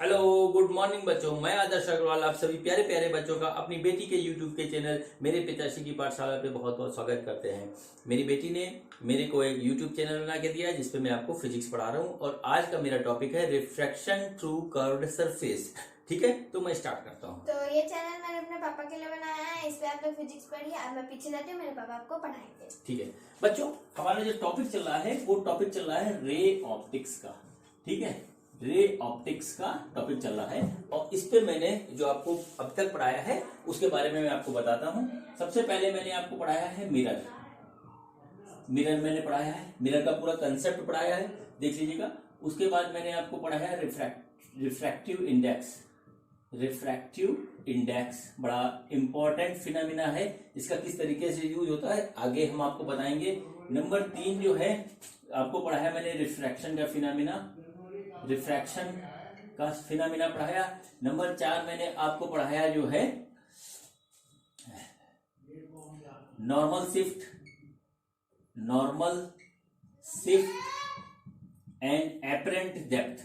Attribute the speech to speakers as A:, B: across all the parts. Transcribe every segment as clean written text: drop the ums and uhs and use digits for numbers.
A: Hello good morning बच्चों, मैं आदर्श अग्रवाल आप सभी प्यारे प्यारे बच्चों का अपनी बेटी के यूट्यूब के चैनल मेरे पिताश्री की पाठशाला पे बहुत बहुत स्वागत करते हैं। मेरी बेटी ने मेरे को एक यूट्यूब चैनल बना के दिया है जिसपे मैं आपको फिजिक्स पढ़ा रहा हूँ और आज का मेरा टॉपिक है रिफ्रैक्शन थ्रू कर्व्ड सरफेस। ठीक है, तो मैं स्टार्ट करता हूँ।
B: तो ये चैनल मैंने अपने पापा के लिए बनाया है, इस पे आप लोग फिजिक्स पढ़िए। अब मैं पीछे जाती हूँ, मेरे पापा आपको पढ़ाएंगे।
A: ठीक है बच्चों, हमारा जो टॉपिक चल रहा है वो टॉपिक चल रहा है रे ऑप्टिक्स का। ठीक है, रे ऑप्टिक्स का टॉपिक चल रहा है और इस पे मैंने जो आपको अब तक पढ़ाया है उसके बारे में मैं आपको बताता हूँ। सबसे पहले मैंने आपको पढ़ाया है मिरर। मिरर मैंने पढ़ाया है, मिरर का पूरा कंसेप्ट पढ़ाया है, देख लीजिएगा। उसके बाद मैंने आपको पढ़ाया है रिफ्रैक्टिव इंडेक्स। रिफ्रैक्टिव इंडेक्स बड़ा इंपॉर्टेंट फिनोमिना है, इसका किस तरीके से यूज होता है आगे हम आपको बताएंगे। नंबर 3 जो है आपको पढ़ाया मैंने रिफ्रैक्शन का फिनोमिना, रिफ्रैक्शन का फिनोमिना पढ़ाया। नंबर 4 मैंने आपको पढ़ाया जो है normal shift, normal shift and apparent depth,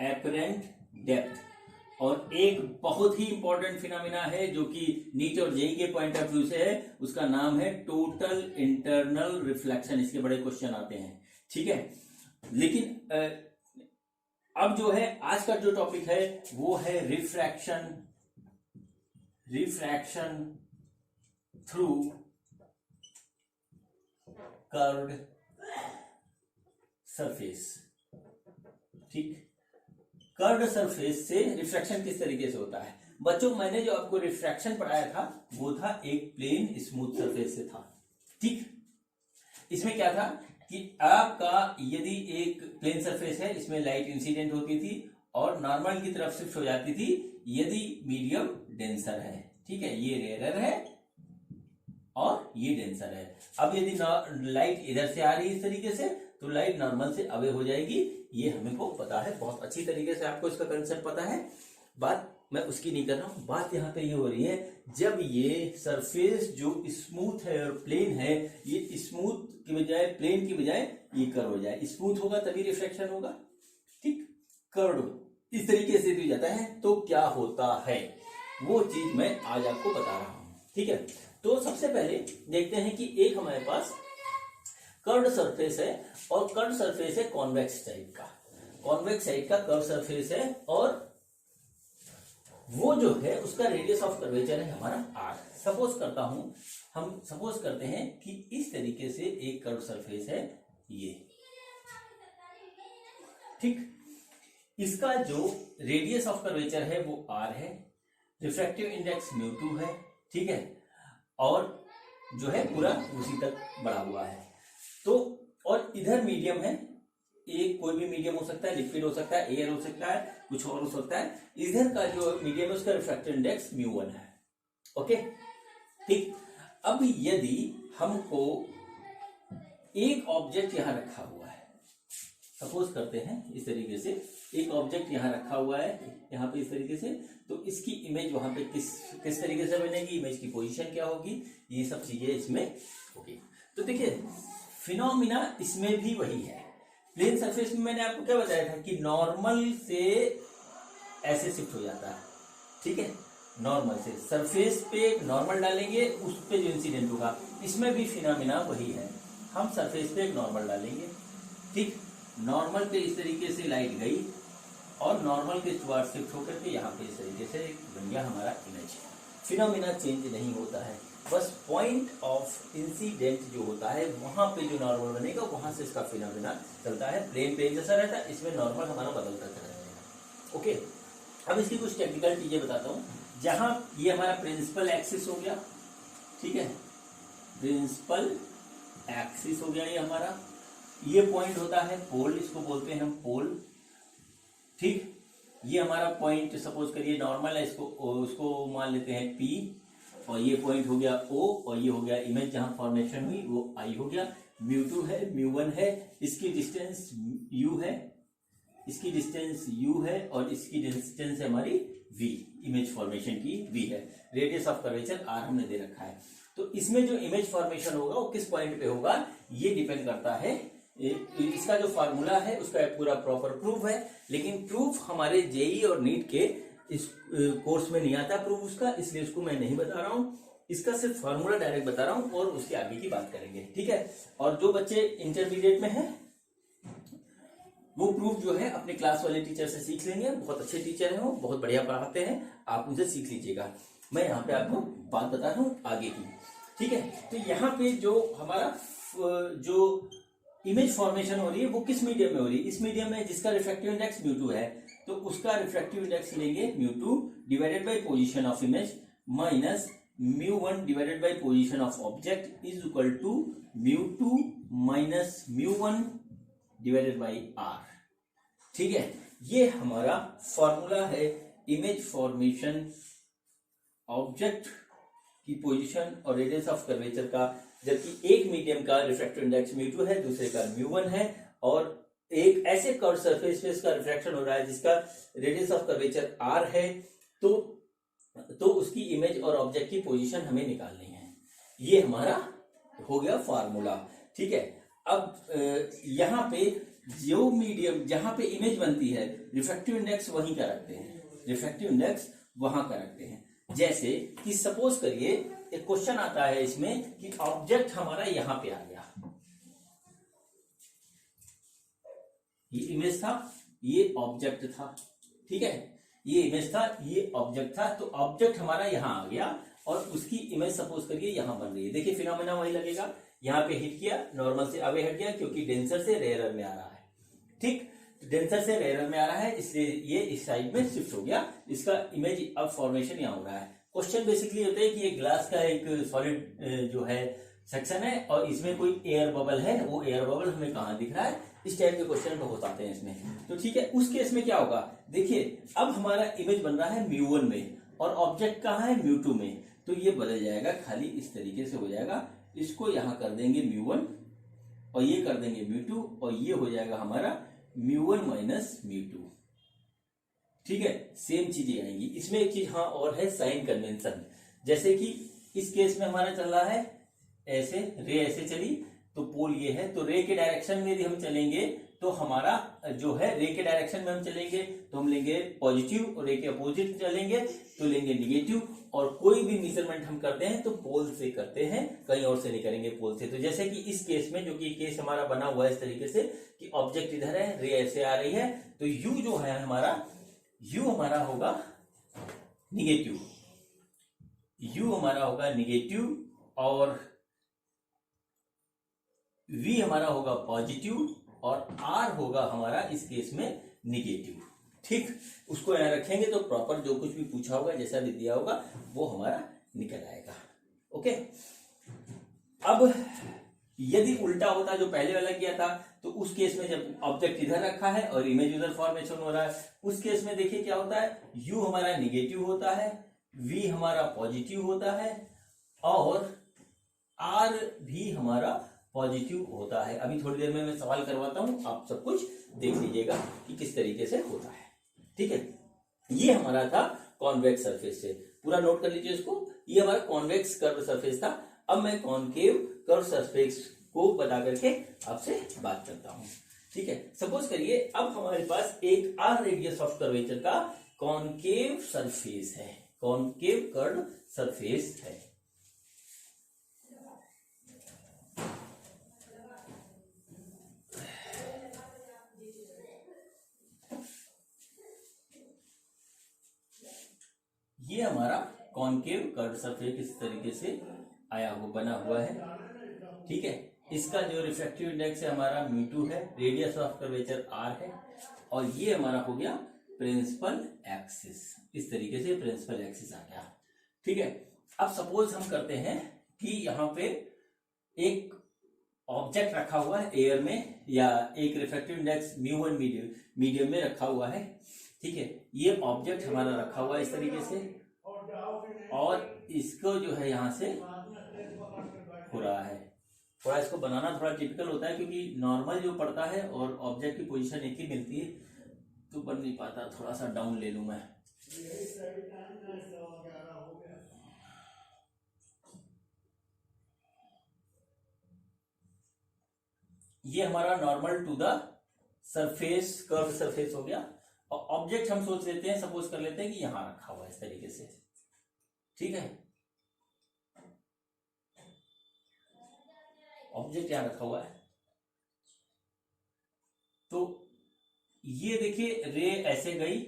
A: apparent depth. और एक बहुत ही इंपॉर्टेंट फिनोमिना है जो कि नीट और जेई के पॉइंट ऑफ व्यू से है, उसका नाम है टोटल इंटरनल रिफ्लेक्शन। इसके बड़े क्वेश्चन आते हैं। ठीक है, लेकिन अब जो है आज का जो टॉपिक है वो है refraction, refraction through curved surface. ठीक, कर्व्ड सरफेस से रिफ्रैक्शन किस तरीके से होता है बच्चों? मैंने जो आपको रिफ्रैक्शन पढ़ाया था वो था एक प्लेन स्मूथ सरफेस से था। ठीक, इसमें क्या था कि आपका यदि एक प्लेन सरफेस है, इसमें लाइट इंसिडेंट होती थी और नॉर्मल की तरफ शिफ्ट हो जाती थी यदि मीडियम डेंसर है। ठीक है, ये रेयर है और ये डेंसर है। अब यदि लाइट इधर से आ रही है इस तरीके से तो लाइट नॉर्मल से अवे हो जाएगी, ये हमें को पता है, बहुत अच्छी तरीके से आपको इसका कंसेप्ट पता है। बात मैं उसकी नहीं कर रहा हूं, बात यहाँ पे ये हो रही है जब ये सरफेस जो स्मूथ है और प्लेन है, ये स्मूथ की बजाय प्लेन की बजाय ये कर्व हो जाए। स्मूथ होगा तभी रिफ्लेक्शन होगा। ठीक, कर्व इस तरीके से भी जाता है तो क्या होता है वो चीज मैं आज आपको बता रहा हूं। ठीक है, तो सबसे पहले देखते हैं कि एक हमारे पास कर्व्ड सरफेस है और कर्व्ड सरफेस है कॉन्वेक्स टाइप का, कॉन्वेक्स टाइप का कर्व सरफेस है और वो जो है उसका रेडियस ऑफ कर्वेचर है हमारा r। सपोज करता हूं, हम सपोज करते हैं कि इस तरीके से एक कर्व सरफेस है ये। ठीक, इसका जो रेडियस ऑफ कर्वेचर है वो r है, रिफ्रैक्टिव इंडेक्स μ2 है। ठीक है, और जो है पूरा उसी तक बढ़ा हुआ है। तो और इधर मीडियम है, एक कोई भी मीडियम हो सकता है, लिक्विड हो सकता है, एयर हो सकता है, कुछ और हो सकता है। इधर का जो मीडियम है उसका रिफ्रैक्टिव इंडेक्स μ1 है। ओके, ठीक। अब यदि हमको एक ऑब्जेक्ट यहां रखा हुआ है, सपोज करते हैं इस तरीके से एक ऑब्जेक्ट यहां रखा हुआ है, यहां पे इस तरीके से, तो इसकी इमेज वहां पे किस तरीके से बनेगी, इमेज की पोजीशन क्या होगी, ये सब चीजें इसमें होगी। तो देखिए फिनोमिना इसमें भी वही है। प्लेन सरफेस में मैंने आपको क्या बताया था कि नॉर्मल से ऐसे शिफ्ट हो जाता है। ठीक है, नॉर्मल से सरफेस पे नॉर्मल डालेंगे, उस पे जो इंसिडेंट होगा, इसमें भी फिनोमिना वही है। हम सरफेस पे एक नॉर्मल डालेंगे, ठीक, नॉर्मल पे इस तरीके से लाइट गई और नॉर्मल के टुवर्ड शिफ्ट होकर के यहाँ पे इस तरीके से बन गया हमारा इमेज। फिनोमिना चेंज नहीं होता है, बस पॉइंट ऑफ इंसिडेंट जो होता है वहां पे जो नॉर्मल बनेगा वहां से इसका फिनोमिना चलता है। प्लेन पे जैसा रहता है, इसमें नॉर्मल हमारा बदलता चला जाएगा। ओके, अब इसकी कुछ टेक्निकल चीजें बताता हूँ। जहां ये हमारा प्रिंसिपल एक्सिस हो गया, ठीक है, प्रिंसिपल एक्सिस हो गया ये हमारा, ये पॉइंट होता है पोल, इसको बोलते हैं हम पोल। ठीक, ये हमारा पॉइंट सपोज करिए नॉर्मल है, उसको मान लेते हैं P, और ये पॉइंट हो गया O, और ये हो गया इमेज जहां फॉर्मेशन हुई वो I हो गया। μ2 है, μ1 है, इसकी डिस्टेंस U है, इसकी डिस्टेंस U है और इसकी डिस्टेंस है हमारी V, इमेज फॉर्मेशन की V है। रेडियस ऑफ कर्वेचर R हमने दे रखा है। तो इसमें जो इमेज फॉर्मेशन होगा वो किस पॉइंट पे होगा ये डिपेंड करता है इसका जो फार्मूला है उसका पूरा प्रॉपर प्रूफ है, लेकिन प्रूफ हमारे जेई और नीट के इस कोर्स में नहीं आता प्रूफ उसका, इसलिए उसको मैं नहीं बता रहा हूँ। इसका सिर्फ फार्मूला डायरेक्ट बता रहा हूँ और उसके आगे की बात करेंगे, ठीक है। और जो बच्चे इंटरमीडिएट में हैं वो प्रूफ जो है अपने क्लास वाले टीचर से सीख लेंगे, बहुत अच्छे टीचर हैं, वो बहुत बढ़िया पढ़ाते हैं, आप उनसे सीख लीजिएगा। मैं यहाँ पे आपको बात बता रहा हूँ आगे की, ठीक है। तो यहाँ पे जो हमारा जो इमेज फॉर्मेशन हो रही है वो किस मीडियम में हो रही है? इस मीडियम में जिसका रिफ्रैक्टिव इंडेक्स μ2 है, तो उसका रिफ्रैक्टिव इंडेक्स लेंगे μ2 divided by position of image minus μ1 divided by position of object is equal to μ2 minus μ1 divided by r, ठीक है। ये हमारा फॉर्मूला है इमेज फॉर्मेशन ऑब्जेक्ट की पोजीशन और रेडियस ऑफ कर्वेचर का, जबकि एक मीडियम का रिफ्रैक्टिव इंडेक्स μ2 है, दूसरे का μ1 है, और एक ऐसे कर्व सरफेस पे इसका रिफ्रैक्शन हो रहा है जिसका रेडियस ऑफ कर्वेचर r है, तो उसकी इमेज और ऑब्जेक्ट की पोजीशन हमें निकालनी है। ये हमारा हो गया फार्मूला, ठीक है। अब यहाँ पे जो मीडियम जहां पे इमेज बनती है रिफ्रैक्टिव इंडेक्स वहीं का रखते हैं, रिफ्रैक्टिव इंडेक्स वहां का रखते हैं। जैसे कि सपोज करिए एक क्वेश्चन आता है इसमें कि ऑब्जेक्ट हमारा यहां पे आ गया, ये इमेज था, ये ऑब्जेक्ट था, ठीक है, ये इमेज था, ये ऑब्जेक्ट था, तो ऑब्जेक्ट हमारा यहां आ गया और उसकी इमेज सपोज करिए यहां बन रही है। देखिए फिनोमेना वही लगेगा, यहां पे हिट किया, नॉर्मल से अवे हट गया क्योंकि डेंसर से रेयरर में आ रहा है, ठीक, डेंसर से रेयरर में आ रहा है, इसलिए ये इस साइड में शिफ्ट हो गया, इसका इमेज अब फॉर्मेशन यहां हो रहा है। क्वेश्चन बेसिकली होता है कि ये ग्लास का एक सॉलिड जो है सेक्शन है और इसमें कोई एयर बबल है, वो एयर बबल हमें कहां दिख रहा है, इस टाइप के क्वेश्चन बहुत आते हैं इसमें, तो ठीक है। उस केस में क्या होगा, देखिए अब हमारा इमेज बन रहा है μ1 में और ऑब्जेक्ट कहाँ है μ2 में, तो ये बदल जाएगा, खाली इस तरीके से हो जाएगा, इसको यहां कर देंगे μ1 और ये कर देंगे μ2 और ये हो जाएगा हमारा μ1 माइनस μ2, ठीक है। सेम चीजें आएंगी इसमें। एक चीज हाँ और है, साइन कन्वेंशन, जैसे कि इस केस में हमारा चल रहा है ऐसे, रे ऐसे चली तो पोल ये है, तो रे के डायरेक्शन में यदि हम चलेंगे तो हमारा जो है रे के डायरेक्शन में हम चलेंगे तो हम लेंगे पॉजिटिव, और रे के अपोजिट चलेंगे तो लेंगे निगेटिव, और कोई भी मेजरमेंट हम करते हैं तो पोल से करते हैं, कहीं और से नहीं करेंगे पोल से। तो जैसे कि इस केस में, जो कि केस हमारा बना हुआ है इस तरीके से कि ऑब्जेक्ट इधर है, रे ऐसे आ रही है, तो यू जो है हमारा, यू हमारा होगा निगेटिव, यू हमारा होगा निगेटिव और v हमारा होगा पॉजिटिव और r होगा हमारा इस केस में निगेटिव, ठीक। उसको यहाँ रखेंगे तो प्रॉपर जो कुछ भी पूछा होगा, जैसा भी दिया होगा, वो हमारा निकल आएगा, ओके। अब यदि उल्टा होता जो पहले वाला किया था, तो उस केस में जब ऑब्जेक्ट इधर रखा है और इमेज उधर फॉर्मेशन हो रहा है, उस केस में देखिए क्या होता है, u हमारा निगेटिव होता है, v हमारा पॉजिटिव होता है और r भी हमारा पॉजिटिव होता है। अभी थोड़ी देर में मैं सवाल करवाता हूं, आप सब कुछ देख लीजिएगा कि किस तरीके से होता है, ठीक है। ये हमारा था कॉन्वेक्स सरफेस से, पूरा नोट कर लीजिए इसको, ये हमारा कॉन्वेक्स कर्व सरफेस था। अब मैं कॉनकेव कर्व सरफेस को बता करके आपसे बात करता हूं, ठीक है। सपोज करिए अब हमारे पास एक r रेडियस ऑफ कर्वेचर का कॉनकेव सरफेस है, कॉनकेव कर्व सरफेस है, ये हमारा कॉनकेव कर्व सरफेस इस तरीके से आया हुआ बना हुआ है, ठीक है। इसका जो रिफ्रैक्टिव इंडेक्स है हमारा μ2 है, रेडियस ऑफ कर्वेचर r है, और ये हमारा हो गया प्रिंसिपल एक्सिस, इस तरीके से प्रिंसिपल एक्सिस आ गया, ठीक है। अब सपोज हम करते हैं कि यहाँ पे एक ऑब्जेक्ट रखा हुआ है एयर में, या एक रिफ्रैक्टिव इंडेक्स μ1 मीडियम में रखा हुआ है, ठीक है। ये ऑब्जेक्ट हमारा रखा हुआ है इस तरीके से, और इसको जो है यहां से हो रहा है, थोड़ा इसको बनाना थोड़ा टिपिकल होता है क्योंकि नॉर्मल जो पड़ता है और ऑब्जेक्ट की पोजीशन एक ही मिलती है, तो बन नहीं पाता, थोड़ा सा डाउन ले लूं मैं। ये हमारा normal to the surface, curve surface हो गया। और ऑब्जेक्ट हम सोच लेते हैं, सपोज कर लेते हैं कि यहां रखा हुआ है इस तरीके से, ठीक है। ऑब्जेक्ट यहां रखा हुआ है, तो ये देखिए रे ऐसे गई।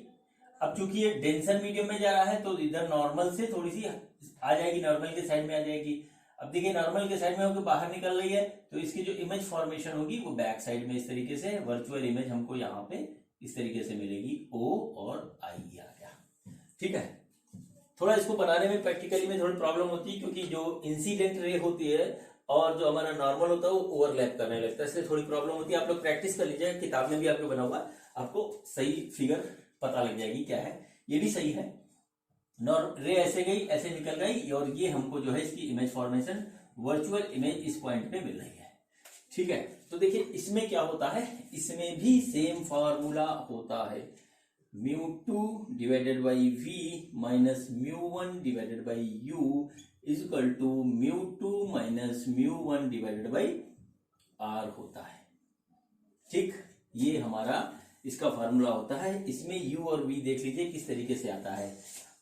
A: अब चूंकि ये डेंसर मीडियम में जा रहा है तो इधर नॉर्मल से थोड़ी सी आ जाएगी, नॉर्मल के साइड में आ जाएगी। अब देखिए नॉर्मल के साइड में होकर बाहर निकल रही है, तो इसकी जो इमेज फॉर्मेशन होगी वो बैक साइड में इस तरीके से वर्चुअल इमेज हमको यहाँ पे इस तरीके से मिलेगी। ओ और आई आ गया, ठीक है। थोड़ा इसको बनाने में प्रैक्टिकली में थोड़ी प्रॉब्लम होती है, क्योंकि जो इंसिडेंट रे होती है और जो हमारा नॉर्मल होता है वो ओवरलैप करने लगता है, इसलिए थोड़ी प्रॉब्लम होती है। आप लोग प्रैक्टिस कर लीजिए, किताब में भी आपको बना हुआ, आपको सही फिगर पता लग जाएगी क्या है। ये भी सही है, रे ऐसे गई, ऐसे निकल गई, और ये हमको जो है इसकी इमेज फॉर्मेशन वर्चुअल इमेज इस पॉइंट पे मिल रही है, ठीक है। तो देखिए इसमें क्या होता है, इसमें भी सेम फॉर्मूला होता है, μ2 divided by v minus μ1 divided by u is equal to μ2 minus μ1 divided by r होता है, ठीक। ये हमारा इसका फॉर्मूला होता है। इसमें u और v देख लीजिए किस तरीके से आता है।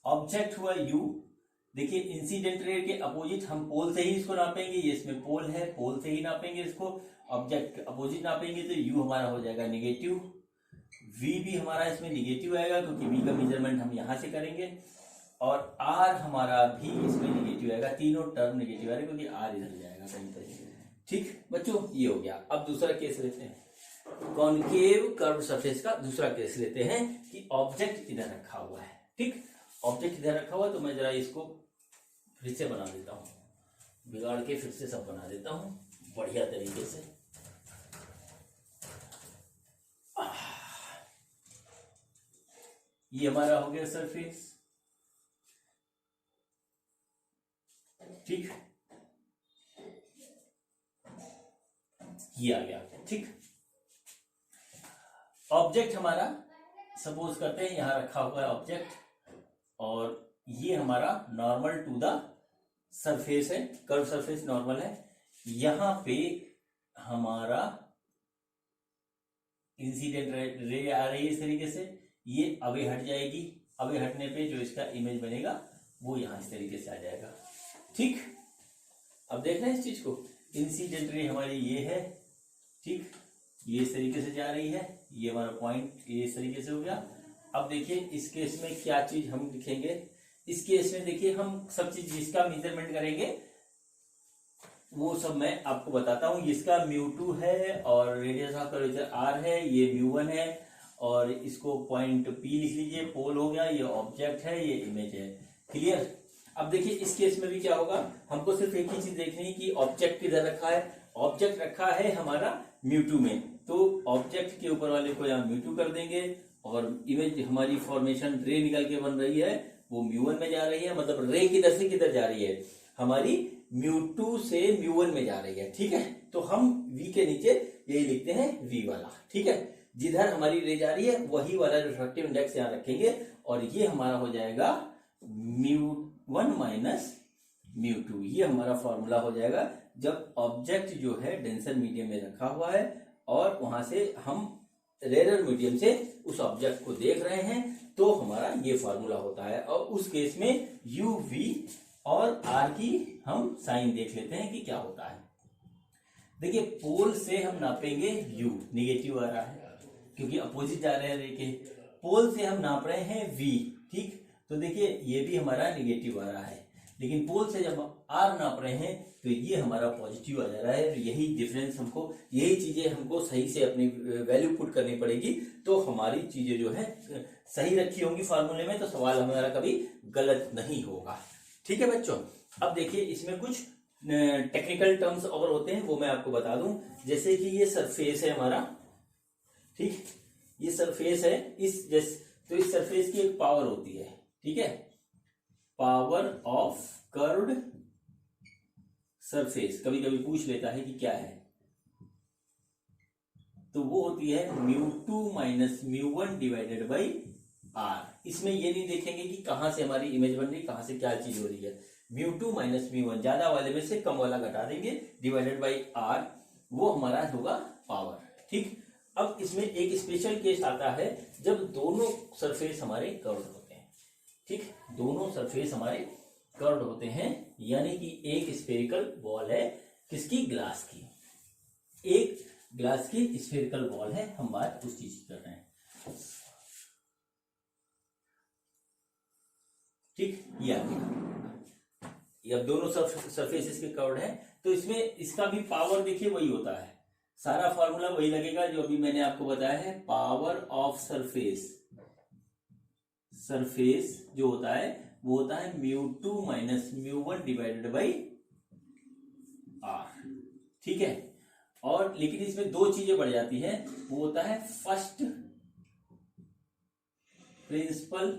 A: ऑब्जेक्ट हुआ u, देखिए इंसिडेंट रे के अपोजिट हम पोल से ही इसको नापेंगे, ये इसमें पोल है, पोल से ही नापेंगे इसको। ऑब्जेक्ट अपोजिट नापेंगे तो u हमारा हो जाएगा नेगेटिव, v भी हमारा इसमें नेगेटिव आएगा क्योंकि v का मेजरमेंट हम यहां से करेंगे, और r हमारा भी इसमें नेगेटिव आएगा। तीनों टर्म नेगेटिव आएगा क्योंकि r इधर जाएगा कहीं पर, ठीक बच्चों। ये हो गया। अब दूसरा केस लेते हैं, कॉनकेव कर्व सरफेस का दूसरा केस लेते हैं कि ऑब्जेक्ट इधर रखा हुआ है, ठीक। ऑब्जेक्ट इधर रखा हुआ, तो मैं जरा इसको फिर से बना देता हूँ, बिगाड़ के फिर से सब बना देता हूँ बढ़िया तरीके से। ये हमारा हो गया सरफेस, ठीक। ये आ गया, ठीक। ऑब्जेक्ट हमारा सपोज करते हैं यहां रखा हुआ है ऑब्जेक्ट, और ये हमारा नॉर्मल टू द सरफेस है, कर्व सरफेस नॉर्मल है। यहां पे हमारा इंसिडेंट रे आ रही है इस तरीके से, ये अवे हट जाएगी, अवे हटने पे जो इसका इमेज बनेगा वो यहां इस तरीके से आ जाएगा, ठीक। अब देख रहे हैं इस चीज को, इंसिडेंट रे हमारी ये है, ठीक, ये इस तरीके से जा रही है, ये हमारा पॉइंट ये इस तरीके से हो गया। अब देखिए इस केस में क्या चीज हम लिखेंगे, इस केस में देखिए हम सब चीज जिसका मेजरमेंट करेंगे वो सब मैं आपको बताता हूं। इसका μ2 है और रेडियस ऑफ कर्वेचर r है, ये μ1 है, और इसको पॉइंट P लिख लीजिए, पोल हो गया, ये ऑब्जेक्ट है, ये इमेज है, क्लियर। अब देखिए इस केस में भी क्या होगा, हमको सिर्फ एक ही चीज देखनी है कि ऑब्जेक्ट किधर रखा है। ऑब्जेक्ट रखा है हमारा μ2 में, तो ऑब्जेक्ट के ऊपर वाले को यहाँ μ2 कर देंगे, और इमेज हमारी फॉर्मेशन रे निकल के बन रही है वो μ1 में जा रही है, मतलब रे किधर से किधर जा रही है, हमारी μ2 से μ1 में जा रही है, ठीक है। तो हम v के नीचे यही लिखते हैं v वाला, ठीक है। जिधर हमारी रे जा रही है वही वाला रिफ्रैक्टिव इंडेक्स यहाँ रखेंगे, और ये हमारा हो जाएगा μ1 माइनस μ2। ये हमारा फॉर्मूला हो जाएगा जब ऑब्जेक्ट जो है डेंसर मीडियम में रखा हुआ है और वहां से हम रेयर मीडियम से उस ऑब्जेक्ट को देख रहे हैं, तो हमारा ये फॉर्मूला होता है। और उस केस में u, v और r की हम साइन देख लेते हैं कि क्या होता है। देखिए पोल से हम नापेंगे u, निगेटिव आ रहा है क्योंकि अपोजिट जा रहे हैं रे के। पोल से हम नाप रहे हैं v, ठीक। तो देखिए ये भी हमारा निगेटिव आ रहा है, लेकिन पोल से जब r नाप रहे हैं तो ये हमारा पॉजिटिव आ जा रहा है। तो यही डिफरेंस हमको, यही चीजें हमको सही से अपनी वैल्यू पुट करनी पड़ेगी, तो हमारी चीजें जो है सही रखी होंगी फॉर्मूले में, तो सवाल हमारा कभी गलत नहीं होगा, ठीक है बच्चों। अब देखिए इसमें कुछ टेक्निकल टर्म्स और होते हैं, वो मैं आपको बता दूं। जैसे कि ये सरफेस है हमारा, ठीक, ये सरफेस है, तो इस सरफेस की एक पावर होती है, ठीक है, पावर ऑफ कर्व्ड सरफेस। कभी कभी पूछ लेता है कि क्या है, तो वो होती है μ2 माइनस μ1 डिवाइडेड बाई r। इसमें ये नहीं देखेंगे कि कहां से हमारी इमेज बन रही, कहां से क्या चीज हो रही है। μ2 माइनस μ1, ज्यादा वाले में से कम वाला घटा देंगे, डिवाइडेड बाई r, वो हमारा होगा पावर। ठीक, अब इसमें एक स्पेशल केस आता है जब दोनों सरफेस हमारे कर्व्ड होते हैं। ठीक, दोनों सरफेस हमारे कर्व्ड होते हैं, यानी कि एक स्फेरिकल बॉल है किसकी, ग्लास की, एक ग्लास की स्फेरिकल बॉल है, हम बात उस चीज की कर रहे हैं। ठीक, ये आ गया, ये अब दोनों सरफेस इसके कर्व्ड है, तो इसमें इसका भी पावर देखिए वही होता है, सारा फॉर्मूला वही लगेगा जो अभी मैंने आपको बताया है। पावर ऑफ सरफेस, सरफेस जो होता है वो होता है μ2 माइनस μ1 डिवाइडेड बाई r। ठीक है, और लेकिन इसमें दो चीजें बढ़ जाती हैं, वो होता है first principle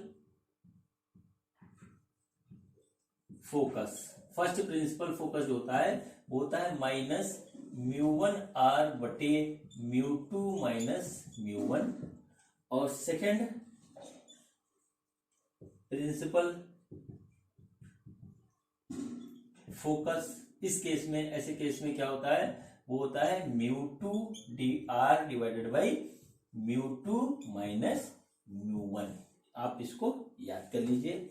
A: focus. First principle focus जो होता है वो होता है माइनस μ1 r बटे μ2 माइनस μ1, और सेकंड प्रिंसिपल फोकस इस केस में, ऐसे केस में क्या होता है, वो होता है μ2 r डिवाइडेड बाई μ2 माइनस μ1। आप इसको याद कर लीजिए।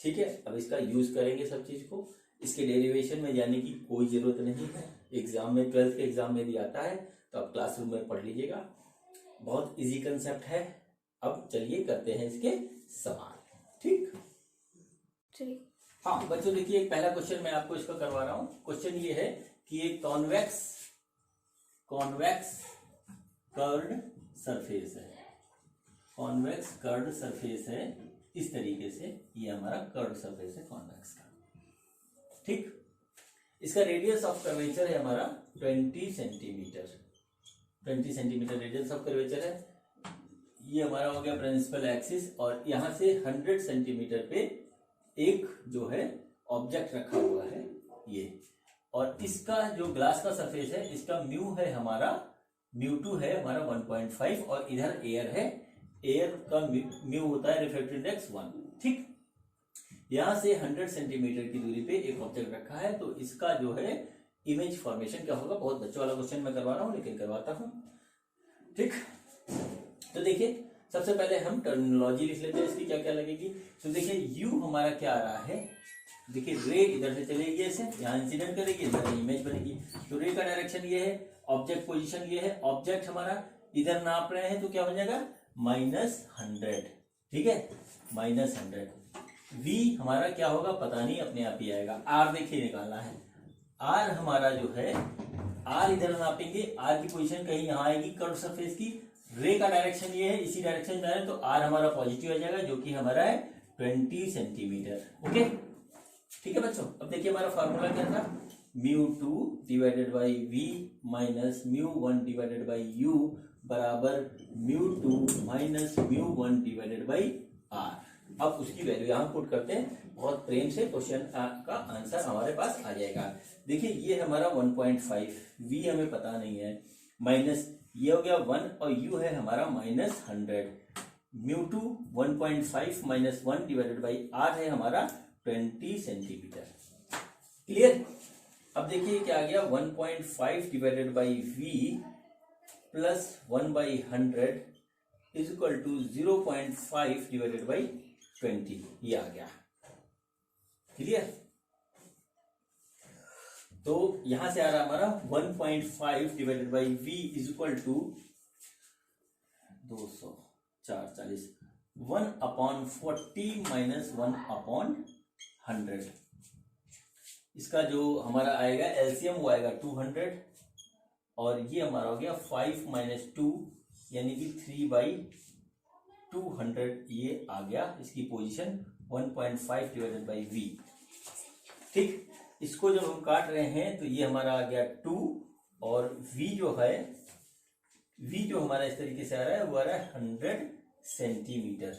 A: ठीक है, अब इसका यूज करेंगे सब चीज को, इसके डेरिवेशन में जाने की कोई जरूरत नहीं है, एग्जाम में 12th के एग्जाम में भी आता है, तो आप क्लासरूम में पढ़ लीजिएगा, बहुत इजी कंसेप्ट है। अब चलिए करते हैं इसके सवाल। ठीक, हाँ बच्चों देखिए, एक पहला क्वेश्चन मैं आपको इसका करवा रहा हूं। क्वेश्चन ये है कि एक कॉन्वेक्स कर्व्ड सरफेस है, कॉन्वेक्स कर्व्ड सरफेस है, इस तरीके से ये हमारा कर्व्ड सरफेस है कॉन्वेक्स का। ठीक, इसका रेडियस ऑफ कर्वेचर है हमारा 20 centimetre, 20 centimetre radius of curvature है। ये हमारा हो गया प्रिंसिपल एक्सिस, और यहां से 100 सेंटीमीटर पे एक जो है ऑब्जेक्ट रखा हुआ है ये, और इसका जो ग्लास का सरफेस है इसका म्यू है हमारा, μ2 है हमारा 1.5, और इधर एयर है, एयर का म्यू होता है रिफ्रैक्टिव इंडेक्स 1। ठीक, यहां से 100 सेंटीमीटर की दूरी पे एक ऑब्जेक्ट रखा है, तो इसका जो है इमेज फॉर्मेशन क्या होगा। बहुत बच्चों वाला क्वेश्चन मैं करवा रहा हूं, लेकिन करवाता हूं। ठीक, तो देखिए सबसे पहले हम टर्मिनोलॉजी लिख लेते हैं इसकी क्या क्या लगेगी। तो देखिए यू हमारा क्या आ रहा है, देखिए रे इधर से चलेगी, ऐसे यहाँ इंसिडेंट करेगी, इधर इमेज बनेगी, तो रे का डायरेक्शन ये है, ऑब्जेक्ट पोजीशन ये है, ऑब्जेक्ट हमारा इधर नाप रहे हैं तो क्या हो जाएगा -100। ठीक है, -100। v हमारा क्या होगा पता नहीं, अपने आप ही आएगा। r देखिए निकालना है, r हमारा जो है, r इधर नापेंगे, r की पोजीशन कहीं यहाँ आएगी कर्व सरफेस की, रे का डायरेक्शन ये है, इसी डायरेक्शन में है, तो r हमारा पॉजिटिव आ जाएगा, जो कि हमारा है 20 सेंटीमीटर। ओके, ठीक है बच्चों। अब देखिए हमारा फॉर्मूला क्या था, μ2 divided by v minus μ1 divided by u बराबर μ2 माइनस μ1 डिवाइडेड बाई r। अब उसकी वैल्यू यहाँ पुट करते हैं, बहुत प्रेम से क्वेश्चन का आंसर हमारे पास आ जाएगा। देखिए ये हमारा 1.5, v हमें पता नहीं है, माइनस ये हो गया 1, और u है हमारा -100, μ2 1.5 माइनस 1 डिवाइडेड बाई r है हमारा 20 सेंटीमीटर। क्लियर। अब देखिए क्या आ गया, 1.5 divided by v plus 1/100 is equal to 0.5 divided by 20, ये आ गया। क्लियर। तो यहां से आ रहा हमारा 1.5 divided by v is equal to 240, 1/40 minus 1/100। इसका जो हमारा आएगा एलसीएम वो आएगा 200, और ये हमारा हो गया 5 माइनस 2 यानी कि 3/200, ये आ गया इसकी पोजीशन 1.5 डिवाइडेड बाई v। ठीक, इसको जब हम काट रहे हैं तो ये हमारा आ गया 2, और v जो हमारा इस तरीके से आ रहा है वो आ रहा है 100 सेंटीमीटर।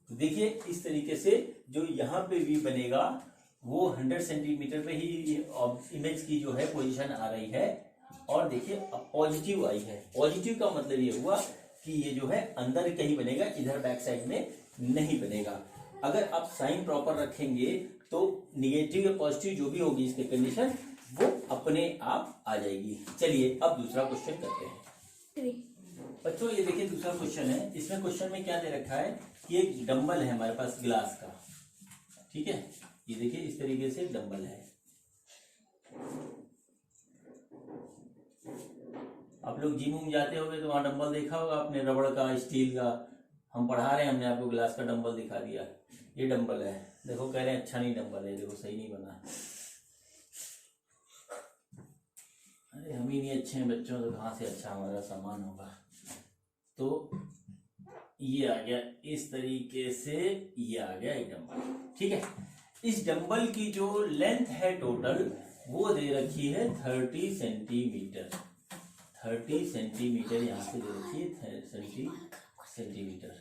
A: तो देखिए इस तरीके से जो यहाँ पे v बनेगा वो 100 सेंटीमीटर पे ही इमेज की जो है पोजीशन आ रही है, और देखिए पॉजिटिव आई है। पॉजिटिव का मतलब ये हुआ कि ये जो है अंदर कहीं बनेगा, इधर बैक साइड में नहीं बनेगा। अगर आप साइन प्रॉपर रखेंगे तो निगेटिव या पॉजिटिव जो भी होगी इसकी कंडीशन वो अपने आप आ जाएगी। चलिए अब दूसरा क्वेश्चन करते हैं।
B: 3.
A: बच्चों ये देखिए दूसरा क्वेश्चन है। इसमें क्वेश्चन में क्या दे रखा है कि एक डंबल है हमारे पास ग्लास का, ठीक है। ये देखिए इस तरीके से डंबल है। आप लोग जिम में जाते होंगे तो वहां डंबल देखा होगा आपने, रबड़ का, स्टील का। हम पढ़ा रहे हैं, हमने आपको ग्लास का डंबल दिखा दिया। ये डंबल है, देखो कह रहे हैं अच्छा नहीं डंबल है, देखो सही नहीं बना। अरे हम ही नहीं अच्छे हैं बच्चों, तो कहाँ से अच्छा हमारा सामान होगा। तो ये आ गया इस तरीके से, ये आ गया एक डंबल, ठीक है। इस डंबल की जो लेंथ है टोटल वो दे रखी है 30 सेंटीमीटर। 30 सेंटीमीटर यहाँ से दे रखी है 30 सेंटीमीटर।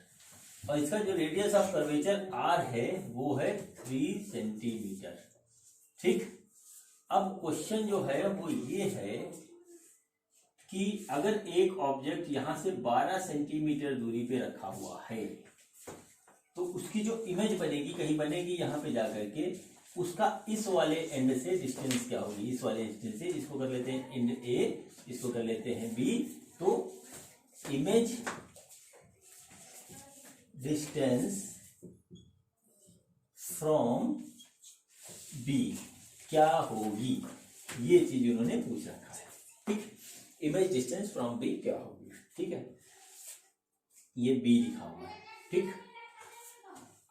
A: और इसका जो रेडियस ऑफ कर्वेचर आर है वो है 3 सेंटीमीटर, ठीक। अब क्वेश्चन जो है वो ये है कि अगर एक ऑब्जेक्ट यहां से 12 सेंटीमीटर दूरी पे रखा हुआ है तो उसकी जो इमेज बनेगी, कहीं बनेगी यहां पे जाकर के, उसका इस वाले एंड से डिस्टेंस क्या होगी। इस वाले डिस्टेंस से, इसको कर लेते हैं एंड ए, इसको कर लेते हैं बी। तो इमेज डिस्टेंस फ्रॉम बी क्या होगी, ये चीज उन्होंने पूछ रखा है, ठीक। इमेज डिस्टेंस फ्रॉम बी क्या होगी, ठीक है। ये बी लिखा हुआ है, ठीक।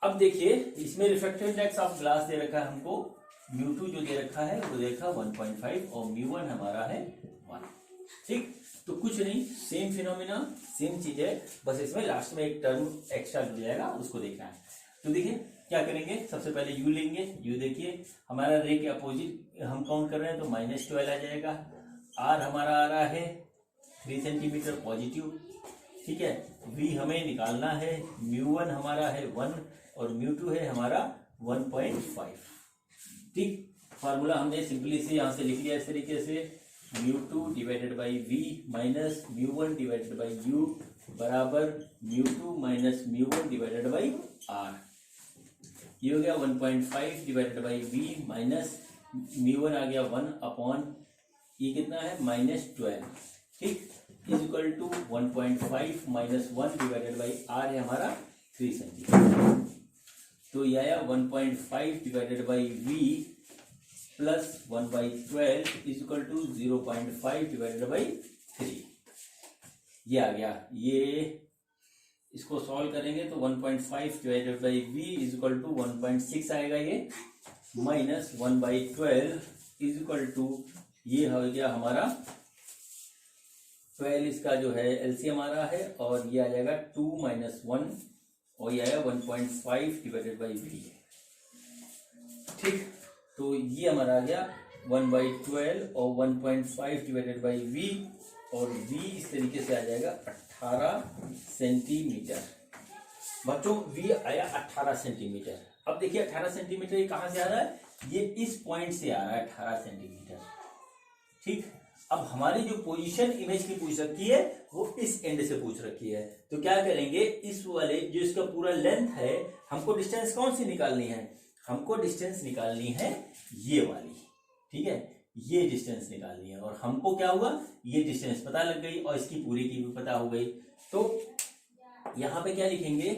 A: अब देखिए इसमें रिफ्रैक्टिव इंडेक्स ऑफ ग्लास दे रखा है हमको, μ2 जो दे रखा है वो दे रखा 1.5 और μ1 हमारा है 1, ठीक। तो कुछ नहीं, सेम फिनोमिना, सेम चीज है, बस इसमें लास्ट में एक टर्म एक्स्ट्रा जुड़ जाएगा, उसको देखना है। तो देखिए क्या करेंगे, सबसे पहले u लेंगे। u देखिए हमारा रे के अपोजिट हम काउंट कर रहे हैं तो -12 आ जाएगा। r हमारा आ रहा है 3 सेंटीमीटर पॉजिटिव, ठीक है। v हमें निकालना है, μ1 हमारा है 1 और μ2 है हमारा 1.5, ठीक। फार्मूला हमने सिंपली से यहां से लिख लिया इस तरीके से, μ2 divided by v minus μ1 divided by u बराबर μ2 माइनस μ1 डिवाइडेड बाई r। ये हो गया 1.5 डिवाइडेड बाई v माइनस μ1 आ गया 1 अपॉन ये कितना है -12, ठीक, is equal to 1.5 minus 1 divided by r है हमारा 3 सेंटीमीटर। तो ये आया 1.5 divided by v plus 1/12 is equal to 0.5 divided by 3। ये आ गया, ये इसको सॉल्व करेंगे तो 1.5 divided by v is equal to 1.6 आएगा ये, माइनस 1/12 इज इक्वल टू ये हो गया हमारा 12, इसका जो है एलसीएम आ रहा है और ये आ जाएगा 2 माइनस 1 और ये आया 1.5 डिवाइडेड बाई v, ठीक। तो ये हमारा आ गया 1/12 और 1.5 डिवाइडेड बाई v और v इस तरीके से आ जाएगा 18 सेंटीमीटर। बच्चों v आया 18 सेंटीमीटर। अब देखिए 18 सेंटीमीटर ये कहां से आ रहा है, ये इस पॉइंट से आ रहा है 18 सेंटीमीटर, ठीक। अब हमारी जो पोजीशन इमेज की पूछ रखी है वो इस एंड से पूछ रखी है, तो क्या करेंगे, इस वाले जो इसका पूरा लेंथ है, हमको डिस्टेंस कौन सी निकालनी है, हमको डिस्टेंस निकालनी है ये वाली, ठीक है, ये डिस्टेंस निकालनी है। और हमको क्या हुआ, ये डिस्टेंस पता लग गई और इसकी पूरी की भी पता हो गई। तो यहां पे क्या लिखेंगे,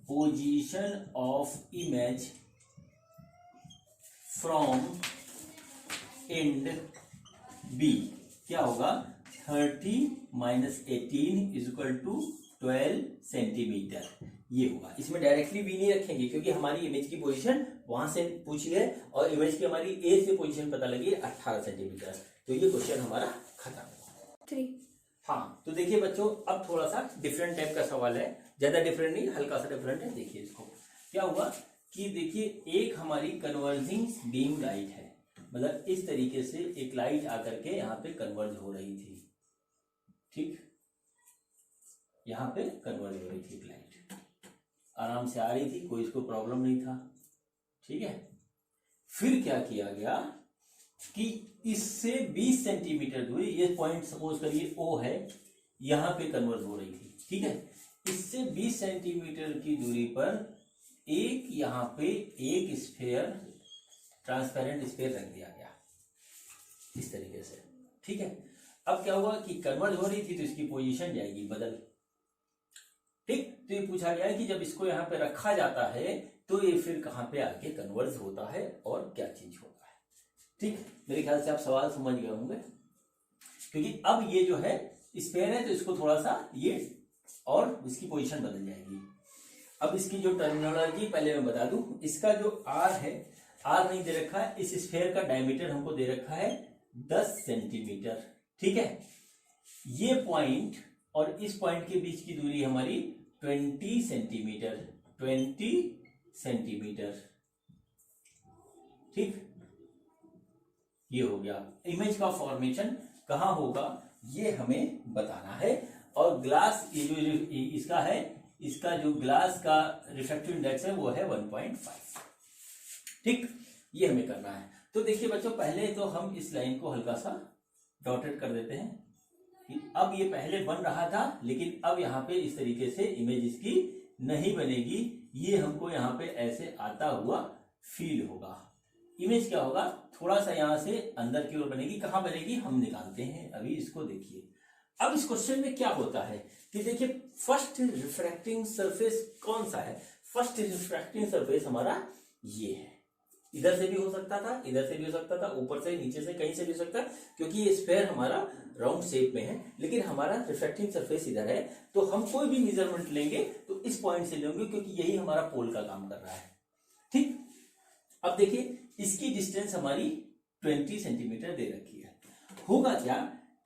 A: position of image from end B क्या होगा, 30 minus 18 is equal to 12 centimetre, ये होगा। इसमें डायरेक्टली बी नहीं रखेंगे क्योंकि हमारी इमेज की पोजीशन वहां से पूछी है और इमेज की हमारी ए से पोजीशन पता लगी 18 सेंटीमीटर। तो ये क्वेश्चन हमारा खत्म।
B: 3.
A: हाँ, तो देखिए बच्चों अब थोड़ा सा डिफरेंट टाइप का सवाल है, ज्यादा डिफरेंट नहीं, हल्का सा डिफरेंट है। देखिए इसको क्या हुआ कि देखिए एक हमारी कन्वर्जिंग बीम लाइट है, मतलब इस तरीके से एक लाइट आकर के यहाँ पे कन्वर्ज हो रही थी, ठीक, यहाँ पे कन्वर्ज हो रही थी एक लाइट, आराम से आ रही थी, कोई इसको प्रॉब्लम नहीं था, ठीक है। फिर क्या किया गया कि इससे 20 सेंटीमीटर दूरी, ये पॉइंट सपोज करिए O है, यहां पे कन्वर्ज हो रही थी, ठीक है। इससे 20 सेंटीमीटर की दूरी पर एक यहां पे एक स्फीयर, ट्रांसपेरेंट स्फीयर रख दिया गया इस तरीके से, ठीक है। अब क्या हुआ कि कन्वर्ज हो रही थी तो इसकी पोजीशन जाएगी बदल। ठीक, तो ये पूछा गया है कि जब इसको यहाँ पे रखा जाता है तो ये फिर कहाँ पे आके कन्वर्ज होता है और क्या चीज होता है। ठीक, मेरे ख्याल से आप सवाल समझ गए होंगे, क्योंकि अब ये जो है स्पेयर है तो इसको थोड़ा सा ये और इसकी पोजीशन बदल जाएगी। अब इसकी जो टर्मिनोलॉजी पहले मैं बता दूं, इसका जो आर है, आर नहीं दे रखा है, इस स्फेयर का डायमीटर हमको दे रखा है 10 सेंटीमीटर। ठीक है, ये पॉइंट और इस पॉइंट के बीच की दूरी हमारी 20 सेंटीमीटर, 20 सेंटीमीटर। ठीक, ये हो गया। इमेज का फॉर्मेशन कहाँ होगा ये हमें बताना है। और ग्लास ये जो इसका है, इसका जो ग्लास का रिफ्रैक्टिव इंडेक्स है वो है 1.5। ठीक, ये हमें करना है। तो देखिए बच्चों, पहले तो हम इस लाइन को हल्का सा डॉटेड कर देते हैं कि अब ये पहले बन रहा था, लेकिन अब यहाँ पे इस तरीके से इमेज इसकी नहीं बनेगी। ये हमको यहाँ पे ऐसे आता हुआ फील होगा। इमेज क्या होगा, थोड़ा सा यहाँ से अंदर की ओर बनेगी। कहाँ बनेगी हम निकालते हैं, अभी इसको देखिए। अब इस क्वेश्चन में क्या होता है कि देखिए, फर्स्ट रिफ्रैक्टिंग सरफेस कौन सा है? फर्स्ट रिफ्रैक्टिंग सरफेस हमारा ये है। इधर से भी हो सकता था, इधर से भी हो सकता था, ऊपर से, नीचे से, कहीं से भी हो सकता है, क्योंकि ये स्फेयर हमारा राउंड शेप में है। लेकिन हमारा रिफ्रैक्टिंग सरफेस इधर है, तो हम कोई भी मेजरमेंट लेंगे तो इस पॉइंट से लेंगे, क्योंकि यही हमारा पोल का काम कर रहा है। ठीक, अब देखिए इसकी डिस्टेंस हमारी 20 सेंटीमीटर दे रखी है। होगा क्या